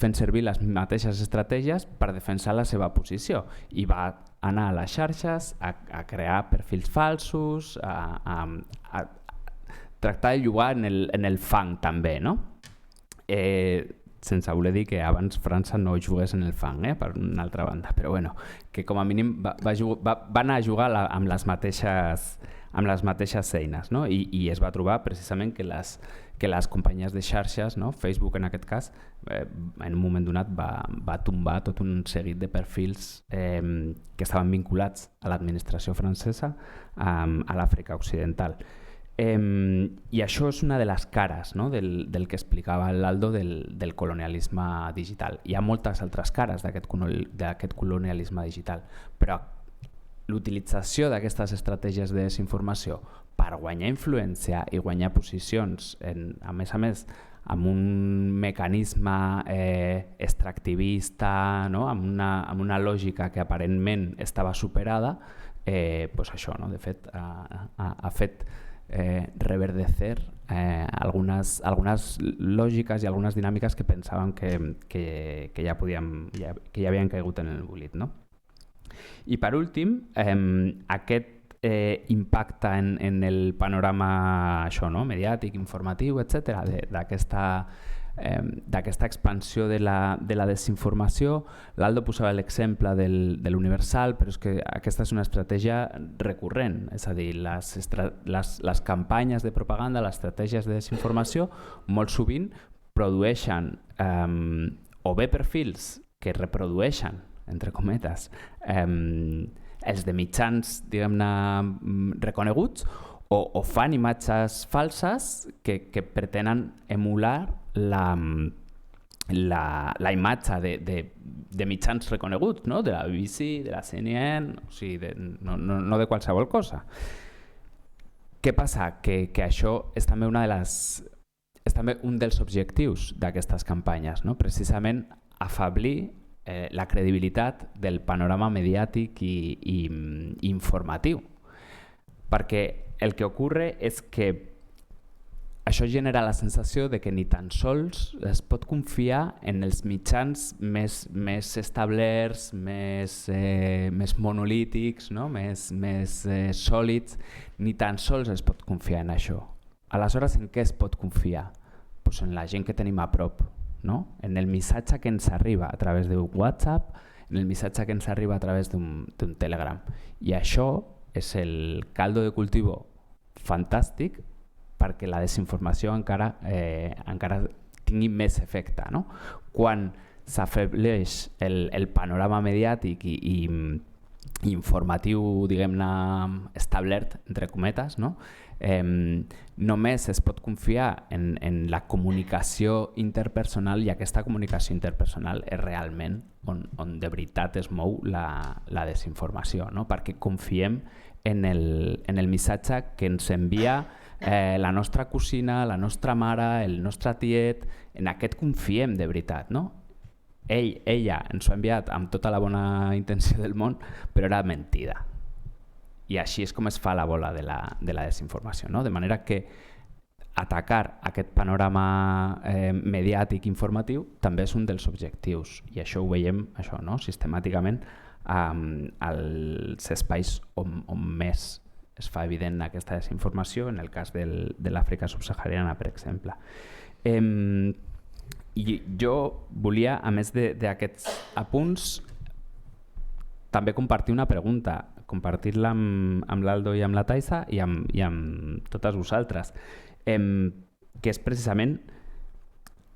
fent servir les mateixes estratègies per defensar la seva posició i va anar a les xarxes a crear perfils falsos, a tractar de jugar en el fang també, no? Sense voler dir que abans França no jugués en el fang, per una altra banda, però bueno, que com a mínim va anar a jugar amb les mateixes eines, no? I es va trobar precisament que les companyies de xarxes, no? Facebook en aquest cas, en un moment donat va tombar tot un seguit de perfils que estaven vinculats a l'administració francesa a l'Àfrica Occidental. I això és una de les cares, no? del que explicava l'Aldo del colonialisme digital. Hi ha moltes altres cares d'aquest colonialisme digital, però l'utilització d'aquestes estratègies de desinformació per guanyar influència i guanyar posicions, a més, amb un mecanisme extractivista, no? amb una lògica que aparentment estava superada, doncs això, no? De fet, ha fet reverdecer algunes lògiques i algunes dinàmiques que pensàvem que ja havien caigut en el bulit, no? I per últim, aquest impacte en el panorama mediàtic, informatiu, etc., d'aquesta expansió de la desinformació. L'Aldo posava l'exemple de l'Universal, però és que aquesta és una estratègia recurrent, és a dir, les campanyes de propaganda, les estratègies de desinformació, molt sovint produeixen o bé perfils que reprodueixen, entre cometes, els de mitjans, diguem-ne, reconeguts, o fan imatges falses que pretenen emular la imatge de mitjans reconeguts, no? De la BBC, de la CNN, o sigui, no de qualsevol cosa. Què passa? Que això és també és també un dels objectius d'aquestes campanyes, no? Precisament afablir la credibilitat del panorama mediàtic i informatiu. Perquè el que ocorre és que això genera la sensació de que ni tan sols es pot confiar en els mitjans més establerts, més monolítics, no? més sòlids, ni tan sols es pot confiar en això. Aleshores, en què es pot confiar? Pues en la gent que tenim a prop, no? En el missatge que ens arriba a través d'un WhatsApp, en el missatge que ens arriba a través d'un Telegram. I això és el caldo de cultivo fantàstic perquè la desinformació encara tingui més efecte, no? Quan s'afebleix el panorama mediàtic i informatiu, diguem-ne, establert, entre cometes, no? Només es pot confiar en la comunicació interpersonal, i aquesta comunicació interpersonal és realment on de veritat es mou la desinformació, no? Perquè confiem en el missatge que ens envia la nostra cosina, la nostra mare, el nostre tiet, en aquest confiem de veritat, no? Ella ens ho ha enviat amb tota la bona intenció del món, però era mentida. I així és com es fa la bola de la desinformació, no? De manera que atacar aquest panorama mediàtic informatiu també és un dels objectius, i això ho veiem no? Sistemàticament als espais on més es fa evident aquesta desinformació, en el cas de l'Àfrica subsahariana, per exemple. I jo volia, a més d'aquests apunts, també compartir una pregunta, compartir-la amb l'Aldo i amb la Taisa i amb totes vosaltres, que és precisament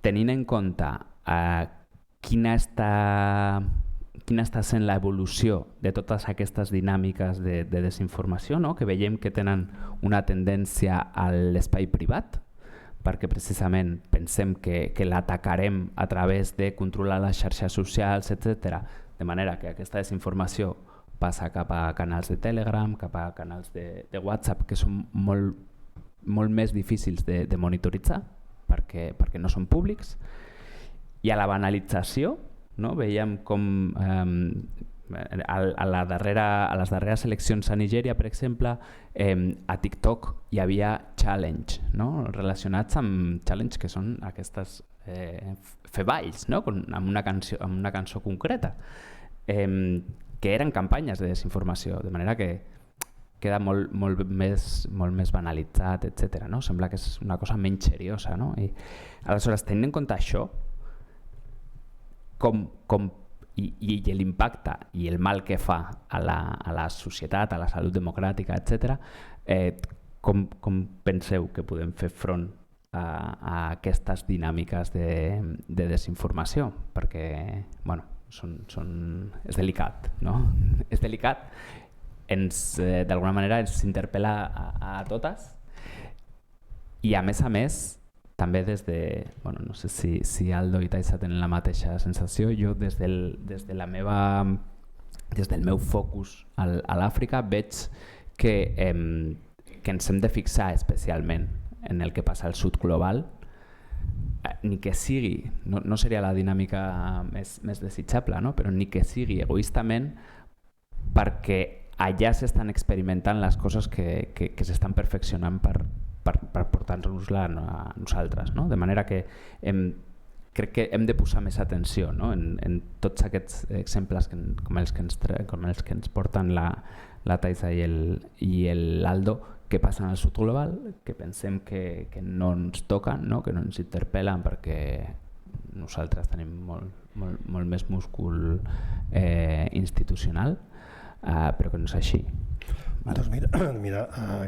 tenint en compte quina està sent l'evolució de totes aquestes dinàmiques de desinformació, no? Que veiem que tenen una tendència a l'espai privat, perquè precisament pensem que l'atacarem a través de controlar les xarxes socials, etc. De manera que aquesta desinformació passa cap a canals de Telegram, cap a canals de WhatsApp, que són molt més difícils de monitoritzar, perquè no són públics. I a la banalització, no? Veiem com a les darreres eleccions a Nigèria, per exemple, a TikTok hi havia challenge, no? Relacionats amb challenge, que són aquestes fer balls, no? amb una cançó concreta, que eren campanyes de desinformació, de manera que queda molt més banalitzat, etc. No? Sembla que és una cosa menys seriosa. No? I, aleshores, tenint en compte això, i l'impacte i el mal que fa a la societat, a la salut democràtica, etc., com penseu que podem fer front a aquestes dinàmiques de desinformació? Perquè, bueno, és delicat, no? És delicat, d'alguna manera ens interpel·la a totes, i a més, també des de, bueno, no sé si Aldo i Taisa tenen la mateixa sensació, jo des del meu focus a l'Àfrica veig que ens hem de fixar especialment en el que passa al sud global, ni que sigui, no seria la dinàmica més desitjable, no? Però ni que sigui egoistament, perquè allà s'estan experimentant les coses que s'estan perfeccionant per portar-nos-la a nosaltres, no? De manera que crec que hem de posar més atenció, no? en tots aquests exemples com els que ens porten la Taisa i l'Aldo, que passen al sud global, que pensem que no ens toquen, no? Que no ens interpel·len perquè nosaltres tenim molt més múscul institucional, però que no és així. Doncs mira,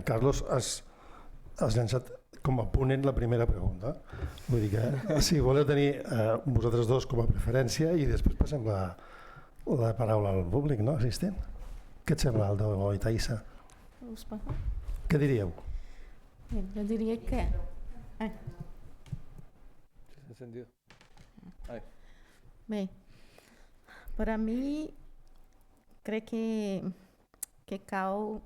Carlos, has llançat com a ponent la primera pregunta. Vull dir que si voleu tenir vosaltres dos com a preferència, i després passem la paraula al públic, no? Assistent. Què et sembla, Aldo o Itaïssa? Us pa- Què diríeu? Eu diria que Encendido. Ahí. bem, para mim, creio que cal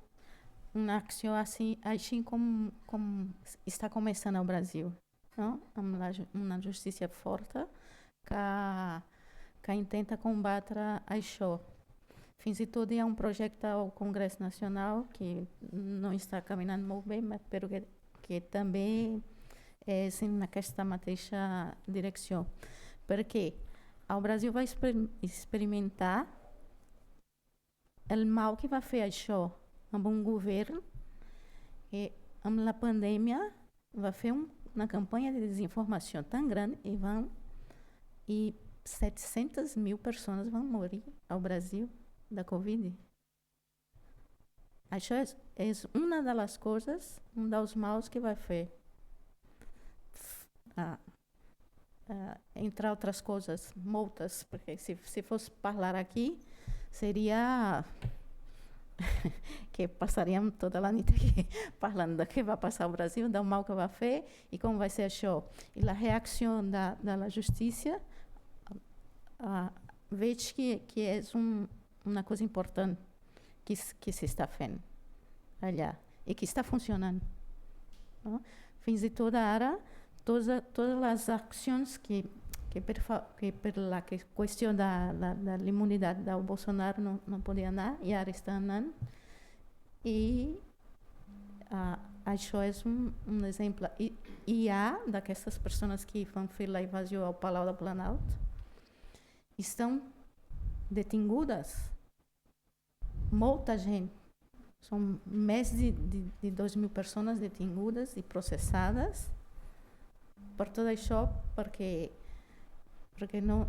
uma ação assim como está começando no Brasil, não? Uma justiça forte que intenta combater a show. Fins e todo é projeto ao Congresso Nacional que não está caminhando muito bem, mas espero que também é nesta mateixa direção. Porque o Brasil vai experimentar o mal que vai fazer a show a um governo e a pandemia vai fazer uma campanha de desinformação tão grande e 700 mil pessoas vão morrer ao Brasil da Covid. Acho é uma das coisas, dos maus que vai fazer. Entre outras coisas, multas, porque se fosse falar aqui, seria que passaríamos toda a noite aqui falando do que vai passar o Brasil, do mal que vai fazer e como vai ser o show. E a reação da justiça vejo que é uma coisa importante que se está fazendo allá e que está funcionando. Não? Fins de toda a área, todas as ações que pela questão da imunidade do Bolsonaro não podiam dar e agora estão andando. E acho é um exemplo. E há daquelas pessoas que vão fazer a invasão ao Palácio do Planalto estão detingudas. Muita gente. São mais de 2.000 pessoas detingudas e processadas por todo isso, porque não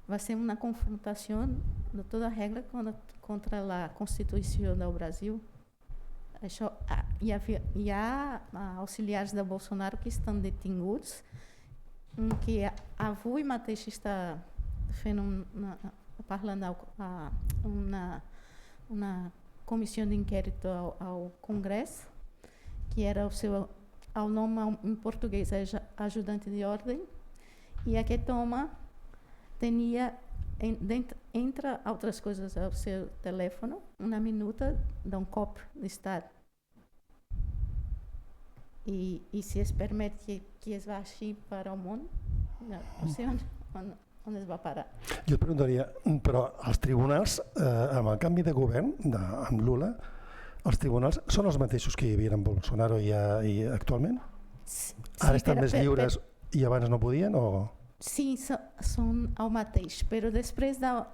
vai ser uma confrontação de toda regra contra a Constituição do Brasil. E há auxiliares da Bolsonaro que estão detingudos, que a avó e Mateus está falando uma comissão de inquérito ao Congresso, que era ao nome em português ajudante de ordem, e a que tinha entre outras coisas ao seu telefone uma minuta de um copo de Estado. E se eles permitem que eles vá assim para o mundo, não sei onde eles vão parar. Jo et preguntaria, però els tribunals, amb el canvi de govern, amb Lula, els tribunals són els mateixos que hi havia amb Bolsonaro i actualment? Sí, Ara estan més lliures i abans no podien? O... Sim, são ao mateix, pero després da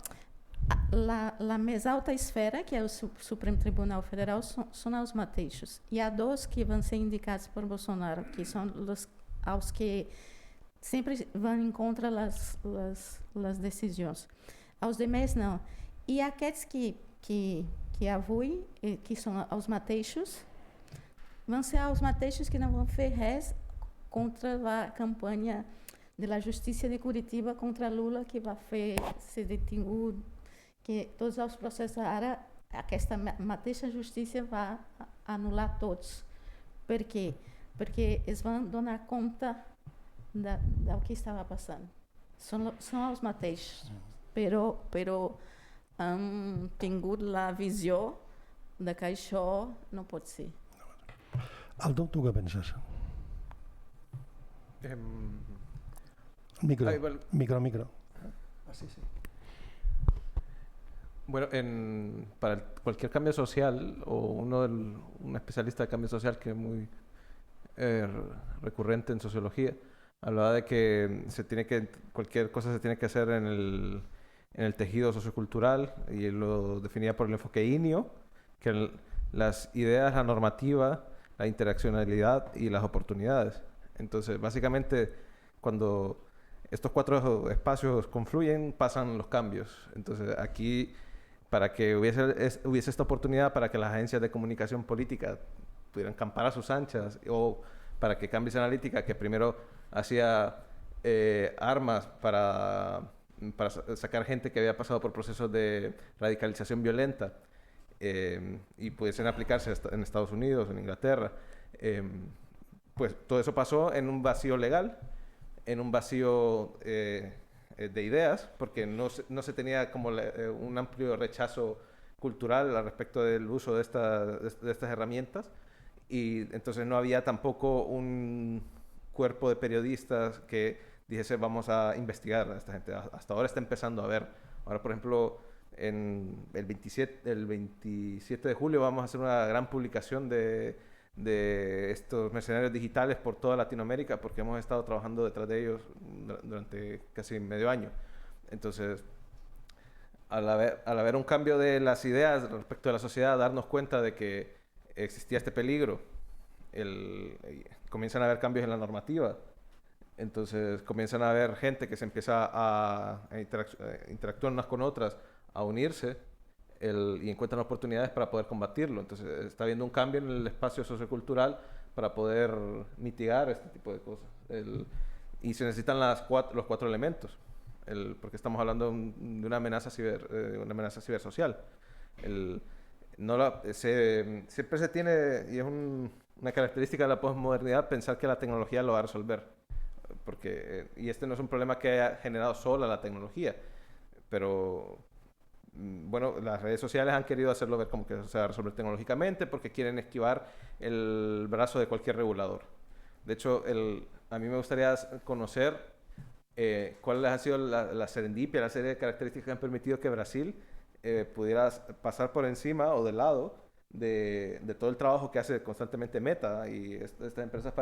a mais alta esfera, que é o Supremo Tribunal Federal, são os mateixos. E há dois que vão ser indicados por Bolsonaro, que são os que sempre vão em contra as decisões. Aos demais, não. E aqueles que avui, que são os mateixos, vão ser os mateixos que não vão fazer contra a campanha da Justiça de Curitiba contra Lula, que vai ser detido, que todos os processos, esta mateixa justiça vai anular todos. Por quê? Porque eles vão dar conta do que estava passando. São os mateixos, pero tingut a visão de que això no pot ser. Aldo, tu què penses? Micro. Micro. Sí. Bueno, para cualquier cambio social, o un especialista de cambio social que es muy recurrente en sociología, hablaba de que cualquier cosa se tiene que hacer en el tejido sociocultural, y lo definía por el enfoque INIO, que las ideas, la normativa, la interaccionalidad y las oportunidades. Entonces, básicamente, cuando estos cuatro espacios confluyen, pasan los cambios. Entonces, aquí, para que hubiese esta oportunidad para que las agencias de comunicación política pudieran campar a sus anchas, o para que Cambridge Analytica, que primero hacía armas para sacar gente que había pasado por procesos de radicalización violenta, y pudiesen aplicarse en Estados Unidos, en Inglaterra. Pues todo eso pasó en un vacío legal, en un vacío de ideas, porque no se tenía como un amplio rechazo cultural al respecto del uso de estas herramientas, y entonces no había tampoco un cuerpo de periodistas que dijese vamos a investigar a esta gente. Hasta ahora está empezando a ver. Ahora, por ejemplo, el 27 de julio vamos a hacer una gran publicación de estos mercenarios digitales por toda Latinoamérica, porque hemos estado trabajando detrás de ellos durante casi medio año. Entonces, al haber un cambio de las ideas respecto de la sociedad, darnos cuenta de que existía este peligro, comienzan a haber cambios en la normativa. Entonces comienzan a haber gente que se empieza a interactuar unas con otras, a unirse, y encuentran oportunidades para poder combatirlo. Entonces está habiendo un cambio en el espacio sociocultural para poder mitigar este tipo de cosas. Y se necesitan los cuatro elementos, porque estamos hablando de una amenaza cibersocial. Siempre se tiene, y es una característica de la posmodernidad, pensar que la tecnología lo va a resolver. Y este no es un problema que haya generado sola la tecnología, pero bueno, las redes sociales han querido hacerlo ver como que se va a resolver tecnológicamente porque quieren esquivar el brazo de cualquier regulador. De hecho, a mí me gustaría conocer cuál ha sido la serendipia, la serie de características que han permitido que Brasil pudiera pasar por encima o de lado de todo el trabajo que hace constantemente Meta y estas empresas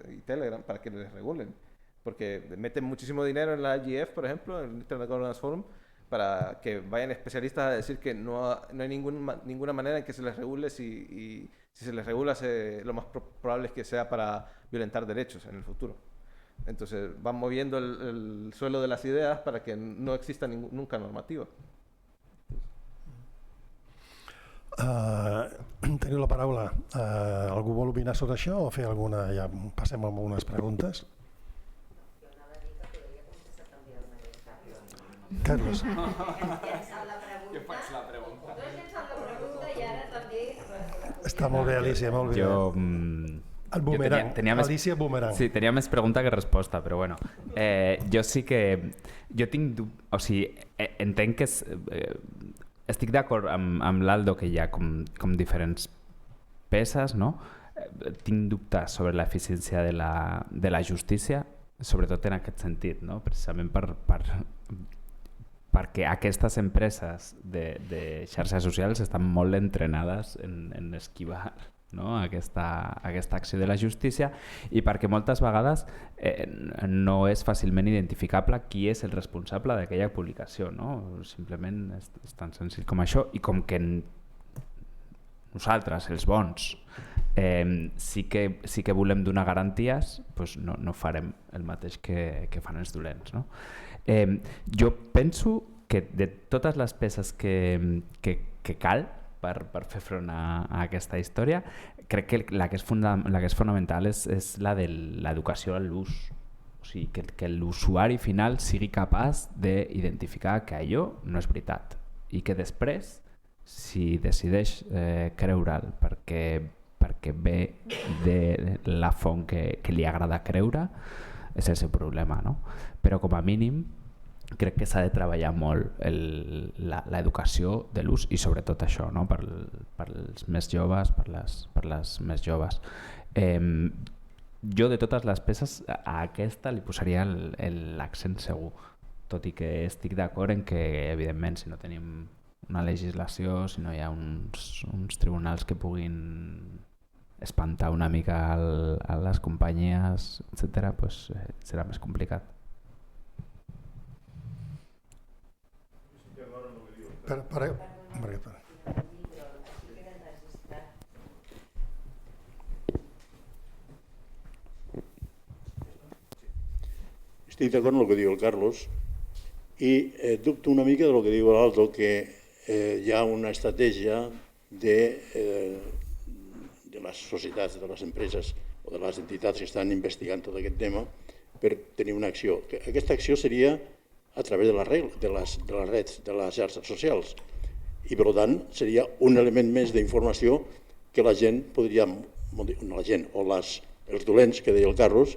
y Telegram para que les regulen. Porque meten muchísimo dinero en la IGF, por ejemplo, en el Internet Governance Forum, para que vayan especialistas a decir que no hay ninguna manera en que se les regule, y si se les regula, lo más probable es que sea para violentar derechos en el futuro. Entonces van moviendo el suelo de las ideas para que no exista nunca normativa. Teniu la paraula. Algú vol opinar sobre això o fer alguna... Ja passem a algunes preguntes. Carlos. Jo faig la pregunta. Està molt bé, Alicia, molt bé. El boomerang, Alicia Boomerang. Sí, tenia més pregunta que resposta, però bueno. Jo sí que... Jo tinc... O sigui, entenc que estic d'acord amb l'Aldo que hi ha com diferents peces, no? Tinc dubtes sobre l'eficiència de la justícia, sobretot en aquest sentit, no? Precisament perquè aquestes empreses de xarxes socials estan molt entrenades en esquivar, no? aquesta acció de la justícia, i perquè moltes vegades no és fàcilment identificable qui és el responsable d'aquella publicació, no? Simplement és tan senzill com això, i com que nosaltres, els bons, sí que volem donar garanties, doncs no farem el mateix que fan els dolents, no? Jo penso que de totes les peces que cal per fer front a aquesta història, crec que la que és fonamental és la de l'educació a l'ús. O sigui, que l'usuari final sigui capaç d'identificar que allò no és veritat i que després, si decideix creure'l perquè ve de la font que li agrada creure, és el seu problema, no? Però com a mínim crec que s'ha de treballar molt l'educació de l'ús i sobretot això, no? per als més joves, per les més joves. Jo de totes les peces a aquesta li posaria l'accent segur, tot i que estic d'acord en que evidentment si no tenim una legislació, si no hi ha uns tribunals que puguin espantar una mica a les companyies, etc., doncs serà més complicat. Estic d'acord amb el que diu el Carlos i dubto una mica del que diu l'Aldo, que hi ha una estratègia de les societats, de les empreses o de les entitats que estan investigant tot aquest tema per tenir una acció. Aquesta acció seria a través de les redes, de les xarxes socials. i per tant seria un element més d'informació que la gent podria, no la gent, o els dolents que deia el Carlos,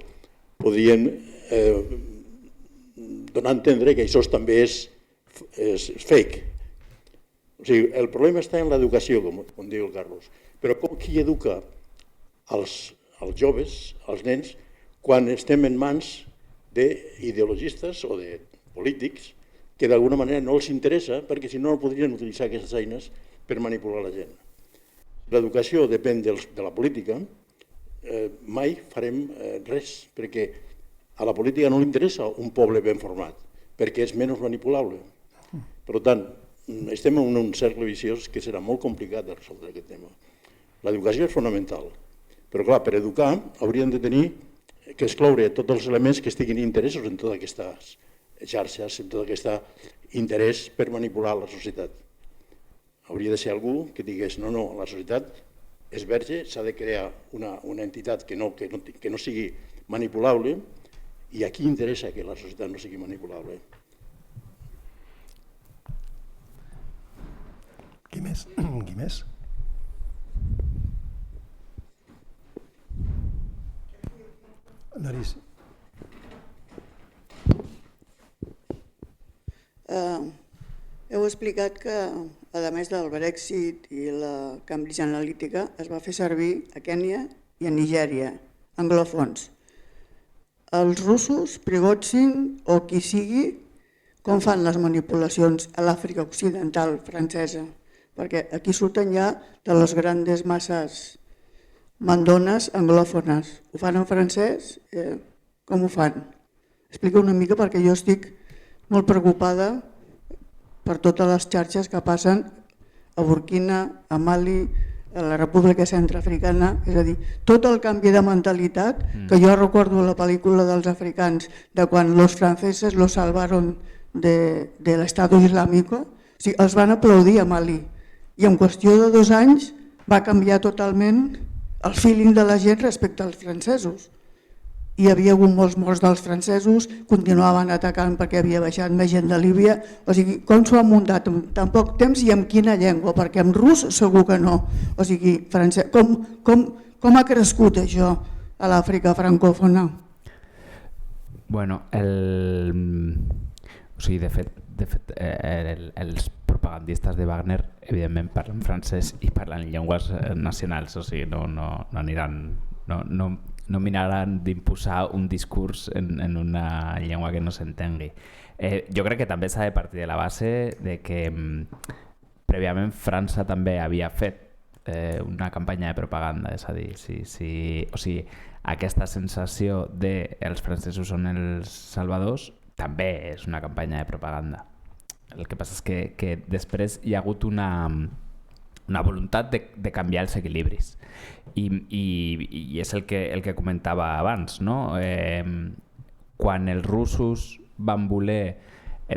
podrien donar a entendre que això també és fake. O sigui, el problema està en l'educació, com diu el Carlos, però qui educa els joves, els nens, quan estem en mans d'ideologistes o de polítics que d'alguna manera no els interessa, perquè si no, no podrien utilitzar aquestes eines per manipular la gent. L'educació depèn de la política, mai farem res, perquè a la política no li interessa un poble ben format, perquè és menys manipulable. Per tant, estem en un cercle viciós que serà molt complicat de resoldre aquest tema. L'educació és fonamental, però clar, per educar hauríem de tenir que excloure tots els elements que estiguin interessos en totes aquestes xarxes, en tot aquest interès per manipular la societat. Hauria de ser algú que digués no, la societat és verge, s'ha de crear una entitat que no sigui manipulable, i a qui interessa que la societat no sigui manipulable? Qui més? Qui més? Nariz. Heu explicat que, a més del Brexit i la Cambridge Analytica, es va fer servir a Kènia i a Nigèria, anglòfons. Els russos, Prigozhin o qui sigui, com fan les manipulacions a l'Àfrica Occidental francesa? Perquè aquí surten ja de les grandes masses mandones anglòfones. Ho fan en francès? Com ho fan? Explica una mica perquè jo estic molt preocupada per totes les xarxes que passen a Burkina, a Mali, a la República Centreafricana, és a dir, tot el canvi de mentalitat, que jo recordo la pel·lícula dels africans de quan los franceses los salvaron de l'Estado Islámico, o sigui, els van aplaudir a Mali i en qüestió de 2 anys va canviar totalment el feeling de la gent respecte als francesos. Hi havia hagut molts morts dels francesos, continuaven atacant perquè havia baixat més gent de Líbia, o sigui, com s'ho han muntat en tan poc temps i amb quina llengua, perquè en rus segur que no. O sigui, com ha crescut això a l'Àfrica francòfona? Bueno, o sigui, de fet els propagandistes de Wagner evidentment parlen francès i parlen llengües nacionals, o sigui, no miraran d'imposar un discurs en una llengua que no s'entengui. Jo crec que també s'ha de partir de la base de que prèviament França també havia fet una campanya de propaganda, és a dir, o sigui, aquesta sensació de els francesos són els salvadors també és una campanya de propaganda. El que passa és que després hi ha hagut una voluntat de canviar els equilibris i és el que comentava abans, no? Quan els russos van voler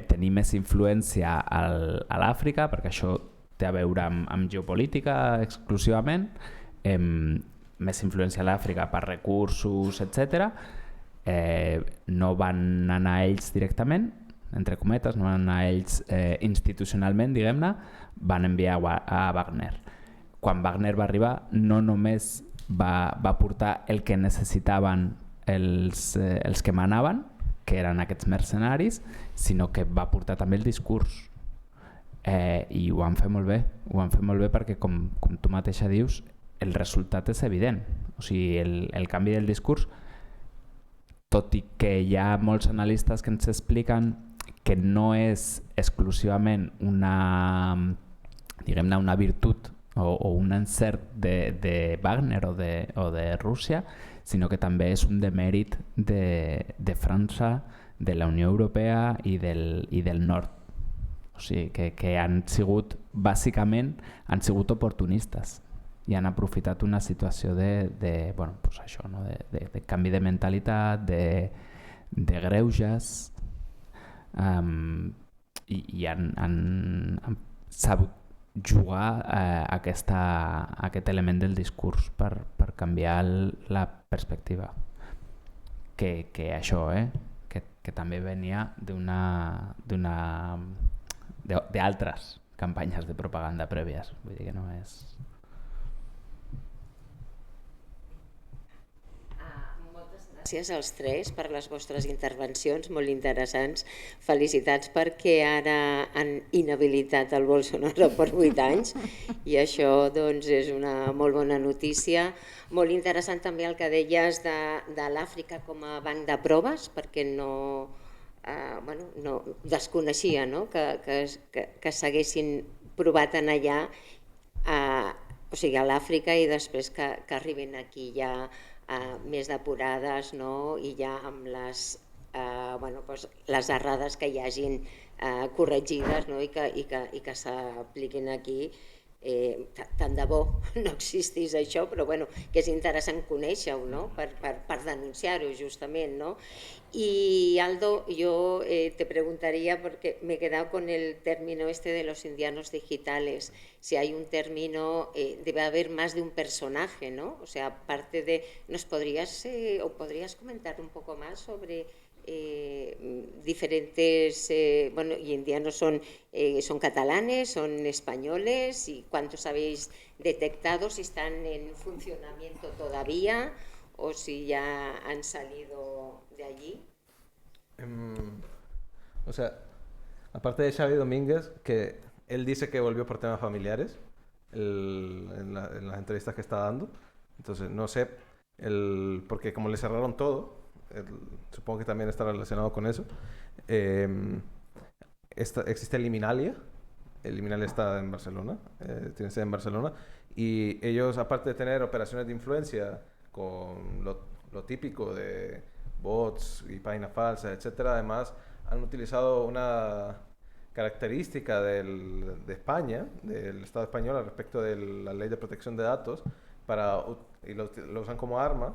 tenir més influència a l'Àfrica, perquè això té a veure amb geopolítica exclusivament, més influència a l'Àfrica per recursos, etc. No van anar ells directament, entre cometes, no van anar ells institucionalment, diguem-ne, van enviar a Wagner. Quan Wagner va arribar, no només va portar el que necessitaven els que manaven, que eren aquests mercenaris, sinó que va portar també el discurs. I ho van fer molt bé, perquè com tu mateixa dius, el resultat és evident. O sigui, el canvi del discurs, tot i que hi ha molts analistes que ens expliquen que no és exclusivament una virtut o un encert de Wagner o de Rússia, sinó que també és un demèrit de França, de la Unió Europea i del nord. O sigui, que han sigut, bàsicament, oportunistes i han aprofitat una situació de canvi de mentalitat, de greuges, i han sabut jugar aquest element del discurs per canviar la perspectiva. Que això, que també venia d'altres campanyes de propaganda prèvies. Vull dir que no és... Gràcies als tres per les vostres intervencions, molt interessants. Felicitats perquè ara han inhabilitat el Bolsonaro per 8 anys i això doncs, és una molt bona notícia. Molt interessant també el que deies de l'Àfrica com a banc de proves, perquè no desconeixia que s'haguessin provat en allà, o sigui, a l'Àfrica, i després que arribin aquí ja més depurades i ja amb les errades que hi hagin corregides i que s'apliquin aquí. Tant de bo no existís això, però que és interessant conèixer-ho per denunciar-ho justament. Y Aldo, yo te preguntaría, porque me he quedado con el término este de los indianos digitales, si hay un término, debe haber más de un personaje, ¿no? O sea, aparte de, podrías comentar un poco más sobre diferentes, y indianos son catalanes, son españoles, y cuántos habéis detectado, si están en funcionamiento todavía o si ya han salido de allí? O sea, aparte de Xavi Domínguez, que él dice que volvió por temas familiares en las entrevistas que está dando, entonces no sé, porque como le cerraron todo, supongo que también está relacionado con eso. Existe Liminalia. Liminalia está en Barcelona, tiene sede en Barcelona, y ellos, aparte de tener operaciones de influencia con lo típico de bots y páginas falsas, etcétera, además han utilizado una característica de España, del Estado español, al respecto de la ley de protección de datos, y lo usan como arma.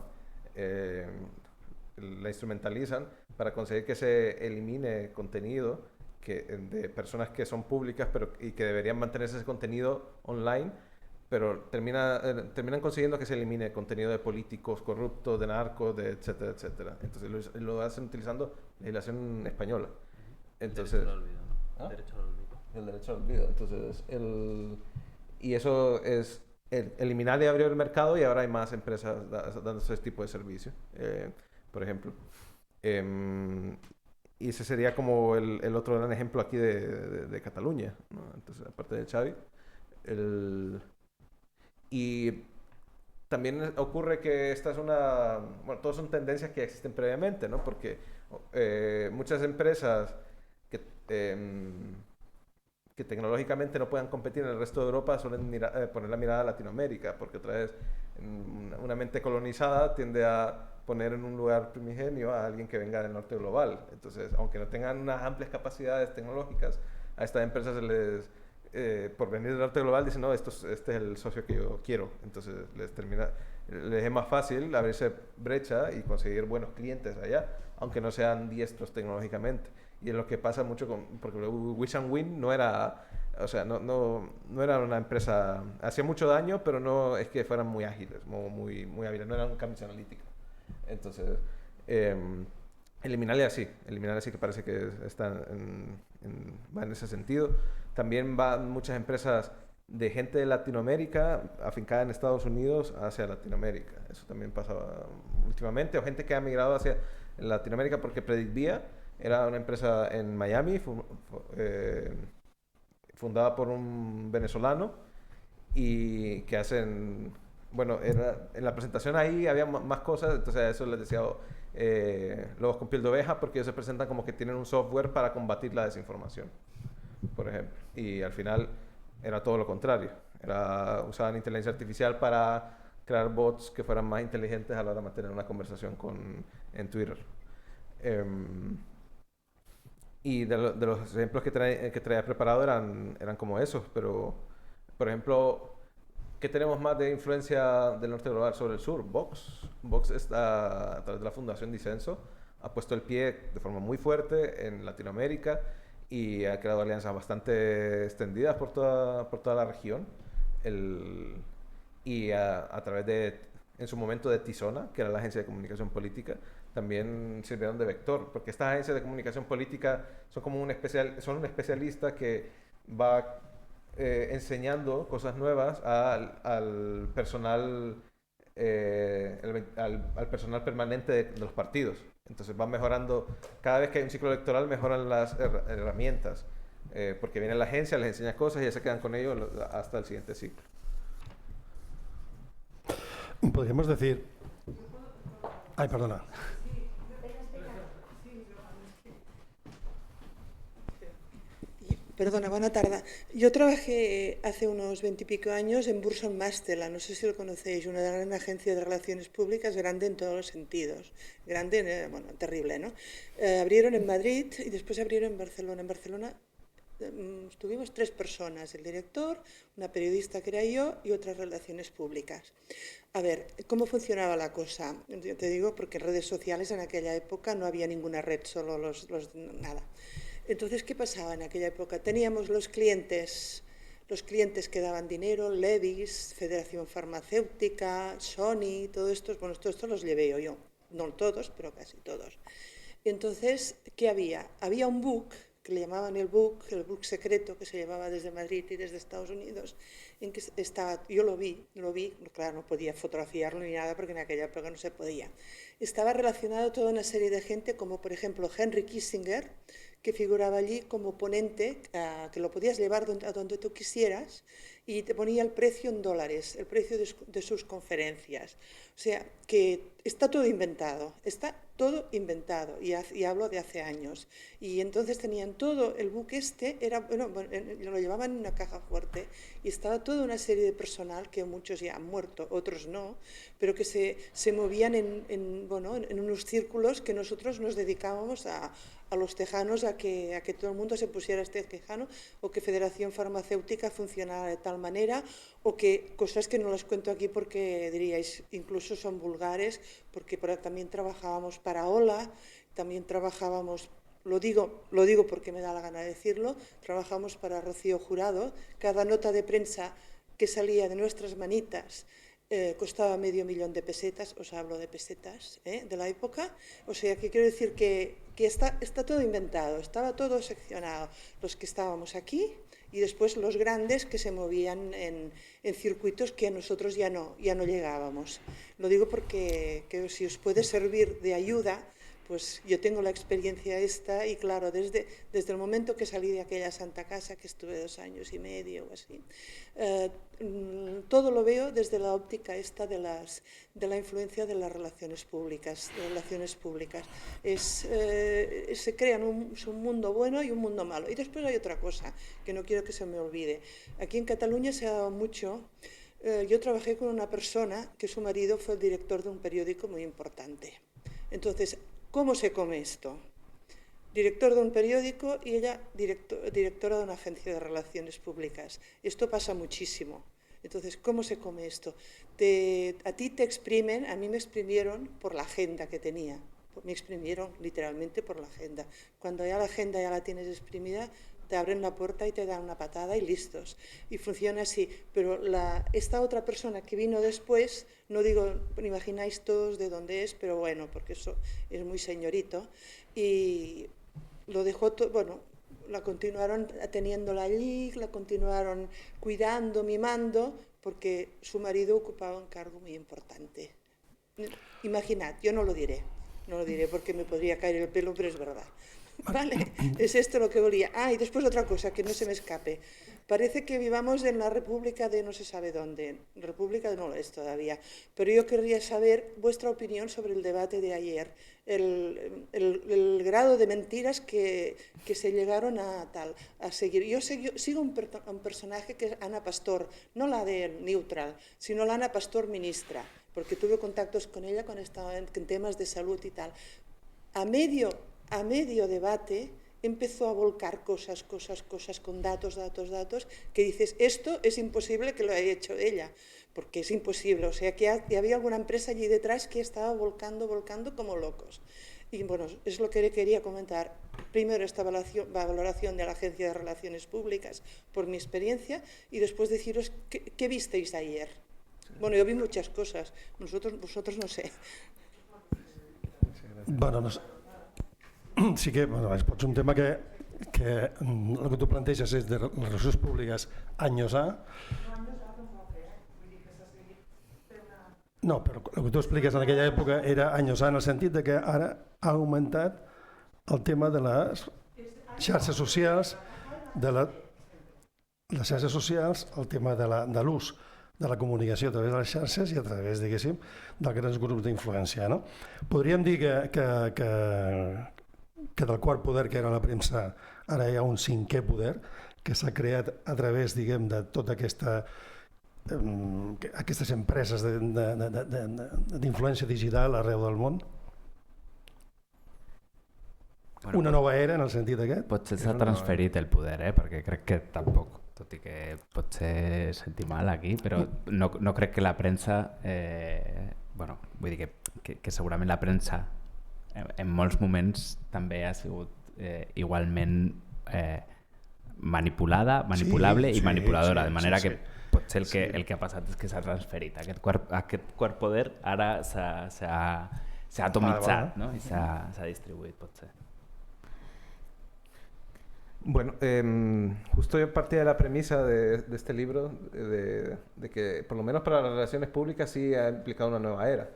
La instrumentalizan para conseguir que se elimine contenido de personas que son públicas y que deberían mantenerse ese contenido online, pero terminan consiguiendo que se elimine contenido de políticos corruptos, de narcos, de etcétera, etcétera. Entonces lo hacen utilizando legislación española. Entonces, derecho al olvido, ¿no? ¿Ah? Derecho al olvido. El derecho al olvido. Entonces, y eso es... Liminalia abrió el mercado y ahora hay más empresas dando ese tipo de servicio. Por ejemplo. Y ese sería como el otro gran ejemplo aquí de Cataluña, ¿no? Entonces, aparte de Xavi. Y también ocurre que esta es todas son tendencias que existen previamente, ¿no? Porque muchas empresas que tecnológicamente no puedan competir en el resto de Europa suelen poner la mirada a Latinoamérica, porque otra vez una mente colonizada tiende a poner en un lugar primigenio a alguien que venga del norte global. Entonces, aunque no tengan unas amplias capacidades tecnológicas, a estas empresas por venir del norte global dicen, no, este es el socio que yo quiero. Entonces les es más fácil abrirse brecha y conseguir buenos clientes allá, aunque no sean diestros tecnológicamente. Y es lo que pasa mucho porque Wish & Win no era una empresa, hacía mucho daño, pero no es que fueran muy ágiles, muy, muy hábiles, no eran un Cambridge Analytica. Entonces, Liminalia sí que parece que va en ese sentido. También van muchas empresas de gente de Latinoamérica afincada en Estados Unidos hacia Latinoamérica. Eso también pasa últimamente, o gente que ha migrado hacia Latinoamérica, porque PredictVia era una empresa en Miami fundada por un venezolano y que hacen... Bueno, en la presentación ahí había más cosas, entonces a eso les decía lobos con piel de oveja, porque ellos se presentan como que tienen un software para combatir la desinformación, por ejemplo. Y al final era todo lo contrario. Usaban inteligencia artificial para crear bots que fueran más inteligentes a la hora de mantener una conversación en Twitter. Y de los ejemplos que traía preparado eran como esos, pero, por ejemplo, ¿qué tenemos más de influencia del norte global sobre el sur? Vox. Vox está, a través de la Fundación Disenso, ha puesto el pie de forma muy fuerte en Latinoamérica y ha creado alianzas bastante extendidas por toda la región. Y a través en su momento de Tizona, que era la agencia de comunicación política, también sirvieron de vector, porque estas agencias de comunicación política son como un especialista que va enseñando cosas nuevas al personal, al personal permanente de los partidos. Entonces van mejorando, cada vez que hay un ciclo electoral mejoran las herramientas, porque viene la agencia, les enseña cosas y ya se quedan con ellos hasta el siguiente ciclo. Podríamos decir... Ay, perdona. Perdona, buena tarde. Yo trabajé hace unos 20 y pico años en Burson Mastela, no sé si lo conocéis, una gran agencia de relaciones públicas, grande en todos los sentidos. Grande, bueno, terrible, ¿no? Abrieron en Madrid y después abrieron en Barcelona. En Barcelona estuvimos 3 personas, el director, una periodista que era yo y otras relaciones públicas. A ver, ¿cómo funcionaba la cosa? Yo te digo porque en redes sociales en aquella época no había ninguna red, solo nada. Entonces, ¿qué pasaba en aquella época? Teníamos los clientes que daban dinero, Levis, Federación Farmacéutica, Sony, todo esto, bueno, todo esto los llevé yo, no todos, pero casi todos. Entonces, ¿qué había? Había un book, que le llamaban el book secreto, que se llevaba desde Madrid y desde Estados Unidos, en que estaba, yo lo vi, claro, no podía fotografiarlo ni nada, porque en aquella época no se podía. Estaba relacionado toda una serie de gente, como por ejemplo Henry Kissinger, que figuraba allí como ponente, que lo podías llevar a donde tú quisieras y te ponía el precio en dólares, el precio de sus conferencias. O sea, que está todo inventado y hablo de hace años. Y entonces tenían todo, el book lo llevaban en una caja fuerte y estaba toda una serie de personal que muchos ya han muerto, otros no, pero que se movían en unos círculos que nosotros nos dedicábamos a los tejanos a que todo el mundo se pusiera este tejano, o que Federación Farmacéutica funcionara de tal manera, o que cosas que no las cuento aquí porque diríais, incluso son vulgares, porque también trabajábamos para OLA, también trabajábamos, lo digo porque me da la gana de decirlo, trabajamos para Rocío Jurado, cada nota de prensa que salía de nuestras manitas costaba $500,000 de pesetas, os hablo de pesetas de la época, o sea que quiero decir que está todo inventado, estaba todo seccionado, los que estábamos aquí y después los grandes que se movían en circuitos que a nosotros ya no llegábamos. Lo digo porque si os puede servir de ayuda, pues yo tengo la experiencia esta y claro, desde el momento que salí de aquella Santa Casa, que estuve 2 años y medio o así, todo lo veo desde la óptica esta de la influencia de las relaciones públicas. Se crean un mundo bueno y un mundo malo. Y después hay otra cosa que no quiero que se me olvide. Aquí en Cataluña se ha dado mucho. Yo trabajé con una persona que su marido fue el director de un periódico muy importante. Entonces, ¿cómo se come esto? Director de un periódico y ella directora de una agencia de relaciones públicas. Esto pasa muchísimo. Entonces, ¿cómo se come esto? A ti te exprimen, a mí me exprimieron por la agenda que tenía. Me exprimieron literalmente por la agenda. Cuando ya la agenda ya la tienes exprimida, te abren la puerta y te dan una patada y listos. Y funciona así. Pero esta otra persona que vino después, no digo, imagináis todos de dónde es, pero bueno, porque eso es muy señorito. Y lo dejó todo, bueno, la continuaron teniéndola allí, la continuaron cuidando, mimando, porque su marido ocupaba un cargo muy importante. Imaginad, yo no lo diré porque me podría caer el pelo, pero es verdad. Vale, es esto lo que volía. Y después otra cosa, que no se me escape. Parece que vivamos en la República de no se sabe dónde. República no lo es todavía. Pero yo querría saber vuestra opinión sobre el debate de ayer. El grado de mentiras que se llegaron a seguir. Yo sigo un personaje que es Ana Pastor, no la de Neutral, sino la Ana Pastor ministra, porque tuve contactos con ella cuando estaba en temas de salud y tal. A medio debate empezó a volcar cosas con datos, que dices, esto es imposible que lo haya hecho ella, porque es imposible, o sea que había alguna empresa allí detrás que estaba volcando como locos. Y bueno, es lo que quería comentar. Primero esta valoración de la Agencia de Relaciones Públicas por mi experiencia y después deciros qué visteis ayer. Bueno, yo vi muchas cosas, vosotros no sé. Bueno, no sé. Sí que és un tema que que el que tu planteges és de les relacions públiques anys A. No, però el que tu expliques en aquella època era anys A en el sentit de que ara ha augmentat el tema de les xarxes socials, les xarxes socials, el tema de l'ús de la comunicació a través de les xarxes i a través, diguéssim, dels grans grups d'influència. No? Podríem dir que del quart poder, que era la premsa, ara hi ha un cinquè poder que s'ha creat a través, diguem, de tota aquestes empreses d'influència digital arreu del món. Bueno, una nova era en el sentit aquest. Potser s'ha transferit el poder, perquè crec que tampoc, tot i que potser sentir mal aquí, però no crec que la premsa, vull dir que segurament la premsa en molts moments també ha sigut igualment manipulable i manipuladora, de manera que potser el que ha passat és que s'ha transferit. Aquest quart poder ara s'ha atomitzat, no? I s'ha distribuït, potser. Bueno, justo yo partía de la premisa de este libro de que por lo menos para las relaciones públicas sí ha implicado una nueva era.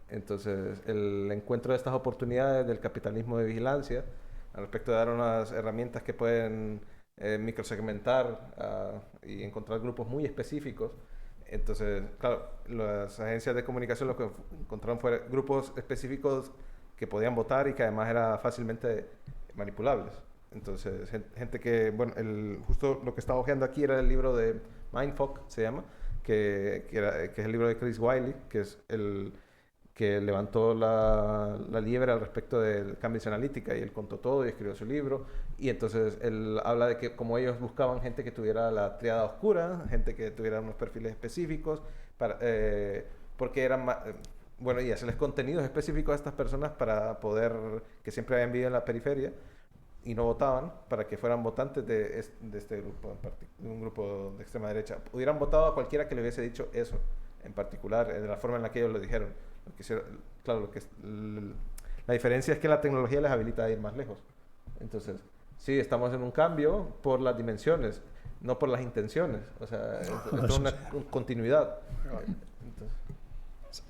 Entonces, el encuentro de estas oportunidades del capitalismo de vigilancia al respecto de dar unas herramientas que pueden microsegmentar y encontrar grupos muy específicos. Entonces, claro, las agencias de comunicación lo que encontraron fue grupos específicos que podían votar y que además eran fácilmente manipulables. Entonces, gente que, bueno, justo lo que estaba hojeando aquí era el libro de Mindfuck, se llama, que es el libro de Chris Wiley, que es el que levantó la liebre al respecto del Cambridge Analytica, y él contó todo y escribió su libro. Y entonces él habla de que como ellos buscaban gente que tuviera la triada oscura, gente que tuviera unos perfiles específicos, porque eran bueno, y hacerles contenidos específicos a estas personas para poder, que siempre habían vivido en la periferia y no votaban, para que fueran votantes de este grupo, de un grupo de extrema derecha. Hubieran votado a cualquiera que le hubiese dicho eso, en particular, de la forma en la que ellos lo dijeron. Claro, la diferencia es que la tecnología les habilita a ir más lejos. Entonces, sí, estamos en un cambio por las dimensiones, no por las intenciones. O sea, es una continuidad.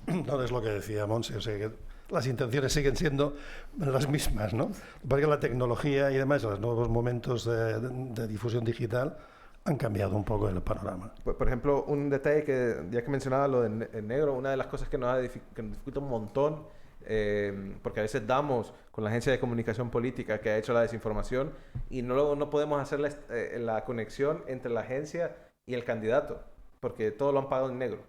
No, es lo que decía Montse, o sea, que las intenciones siguen siendo las mismas, ¿no? Porque la tecnología y demás, los nuevos momentos de difusión digital han cambiado un poco el panorama. Por ejemplo, un detalle que, ya que mencionaba lo de negro, una de las cosas que nos dificulta un montón, porque a veces damos con la agencia de comunicación política que ha hecho la desinformación y no podemos hacer la conexión entre la agencia y el candidato, porque todo lo han pagado en negro.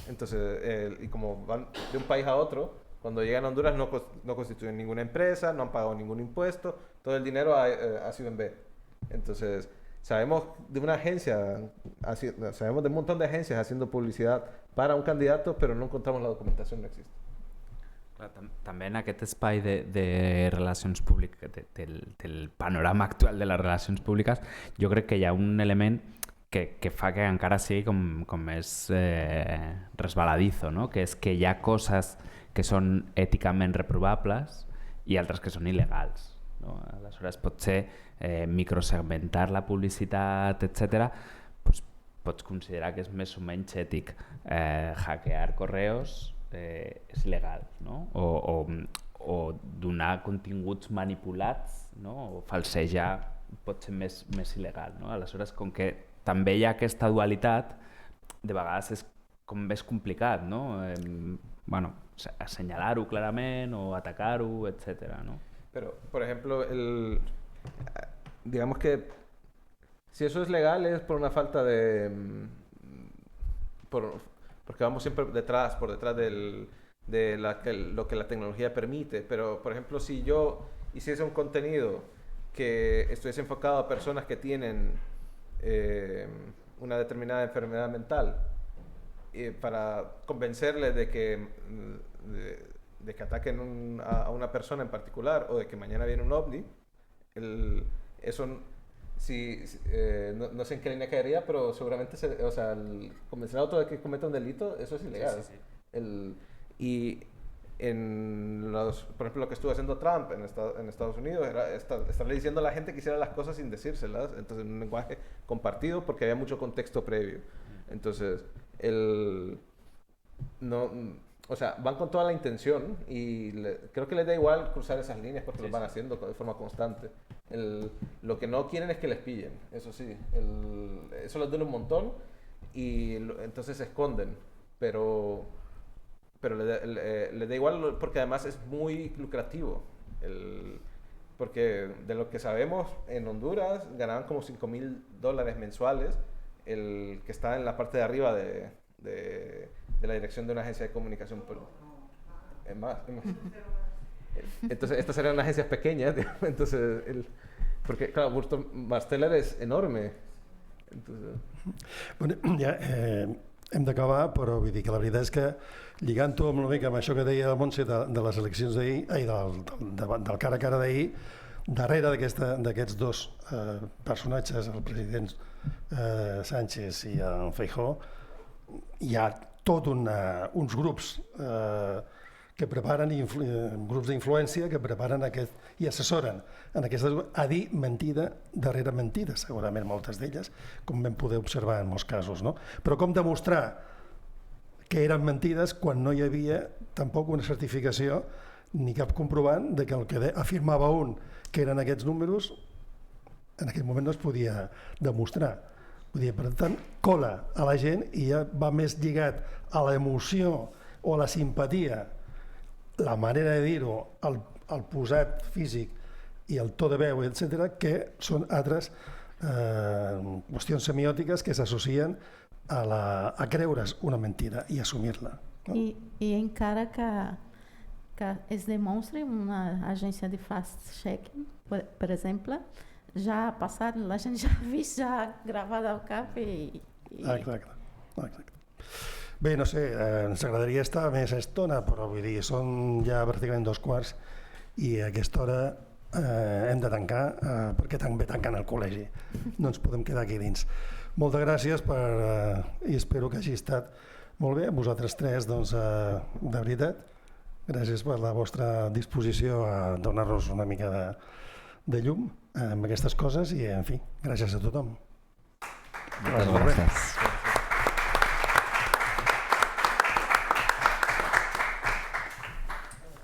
Entonces, y como van de un país a otro, cuando llegan a Honduras no constituyen ninguna empresa, no han pagado ningún impuesto, todo el dinero ha sido en B. Entonces, sabemos de una agencia, sabemos de un montón de agencias haciendo publicidad para un candidato, pero no encontramos la documentación, no existe. També en aquest espai de relacions públiques, del panorama actual de les relacions públiques, jo crec que hi ha un element que fa que encara sigui com més resbaladizo, no? Que és que hi ha coses que són èticament reprovables i altres que són il·legals. No? Aleshores, potser microsegmentar la publicitat, etc., doncs, pots considerar que és més o menys ètic. Hackear correos és il·legal, no? O donar continguts manipulats, no? O falsejar pot ser més il·legal. No? Aleshores, com que també hi ha aquesta dualitat, de vegades és com més complicat, no? Bueno, assenyalar-ho clarament o atacar-ho, etc. ¿no? Pero, por ejemplo, digamos que si eso es legal es por una falta de... porque vamos siempre por detrás de lo que la tecnología permite. Pero, por ejemplo, si yo hiciese un contenido que estuviese enfocado a personas que tienen una determinada enfermedad mental, para convencerles de que ataquen a una persona en particular o de que mañana viene un ovni, eso no sé en qué línea caería, pero seguramente convencer a otro de que cometa un delito, eso es ilegal. Sí. Y por ejemplo, lo que estuvo haciendo Trump en Estados Unidos era estarle diciendo a la gente que hiciera las cosas sin decírselas, entonces en un lenguaje compartido porque había mucho contexto previo. Entonces, o sea, van con toda la intención y creo que les da igual cruzar esas líneas porque lo van haciendo de forma constante. Lo que no quieren es que les pillen, eso sí. Eso les duele un montón y entonces se esconden, pero les da igual porque además es muy lucrativo. Porque de lo que sabemos, en Honduras ganaban como $5,000 mensuales el que está en la parte de arriba de la dirección de una agencia de comunicación. Es más. Entonces, estas eran agencias pequeñas, entonces, porque claro, Marsteller és enorme. Entonces... Bueno, ja hem d'acabar, però vull dir que la veritat és que lligant-ho amb una mica amb això que deia el Montse de les eleccions d'ahir, del cara a cara d'ahir, darrere d'aquests dos personatges, el president Sánchez i el Feijóo, hi ha tot uns grups que preparen, grups d'influència que preparen i assessoren a dir mentida darrere mentida, segurament moltes d'elles, com vam poder observar en molts casos, no? Però com demostrar que eren mentides quan no hi havia tampoc una certificació ni cap comprovant de que el que afirmava un que eren aquests números en aquell moment no es podia demostrar. Vull dir, per tant, cola a la gent i ja va més lligat a l'emoció o a la simpatia, la manera de dir-ho, el posat físic i el to de veu, etc., que són altres qüestions semiòtiques que s'associen a creure's una mentida i assumir-la. No? I encara que es demonstre una agència de fast-checking, per exemple, ja ha passat, la gent ja ha vist, ja ha gravat al cap i... Exacte. Bé, no sé, ens agradaria estar més estona, però vull dir, són ja pràcticament 2:15 i a aquesta hora hem de tancar perquè també tanquen el col·legi. No ens podem quedar aquí dins. Moltes gràcies i espero que hagi estat molt bé. Vosaltres tres, doncs, de veritat, gràcies per la vostra disposició a donar-nos una mica de llum amb aquestes coses i, en fi, gràcies a tothom. Moltes gràcies.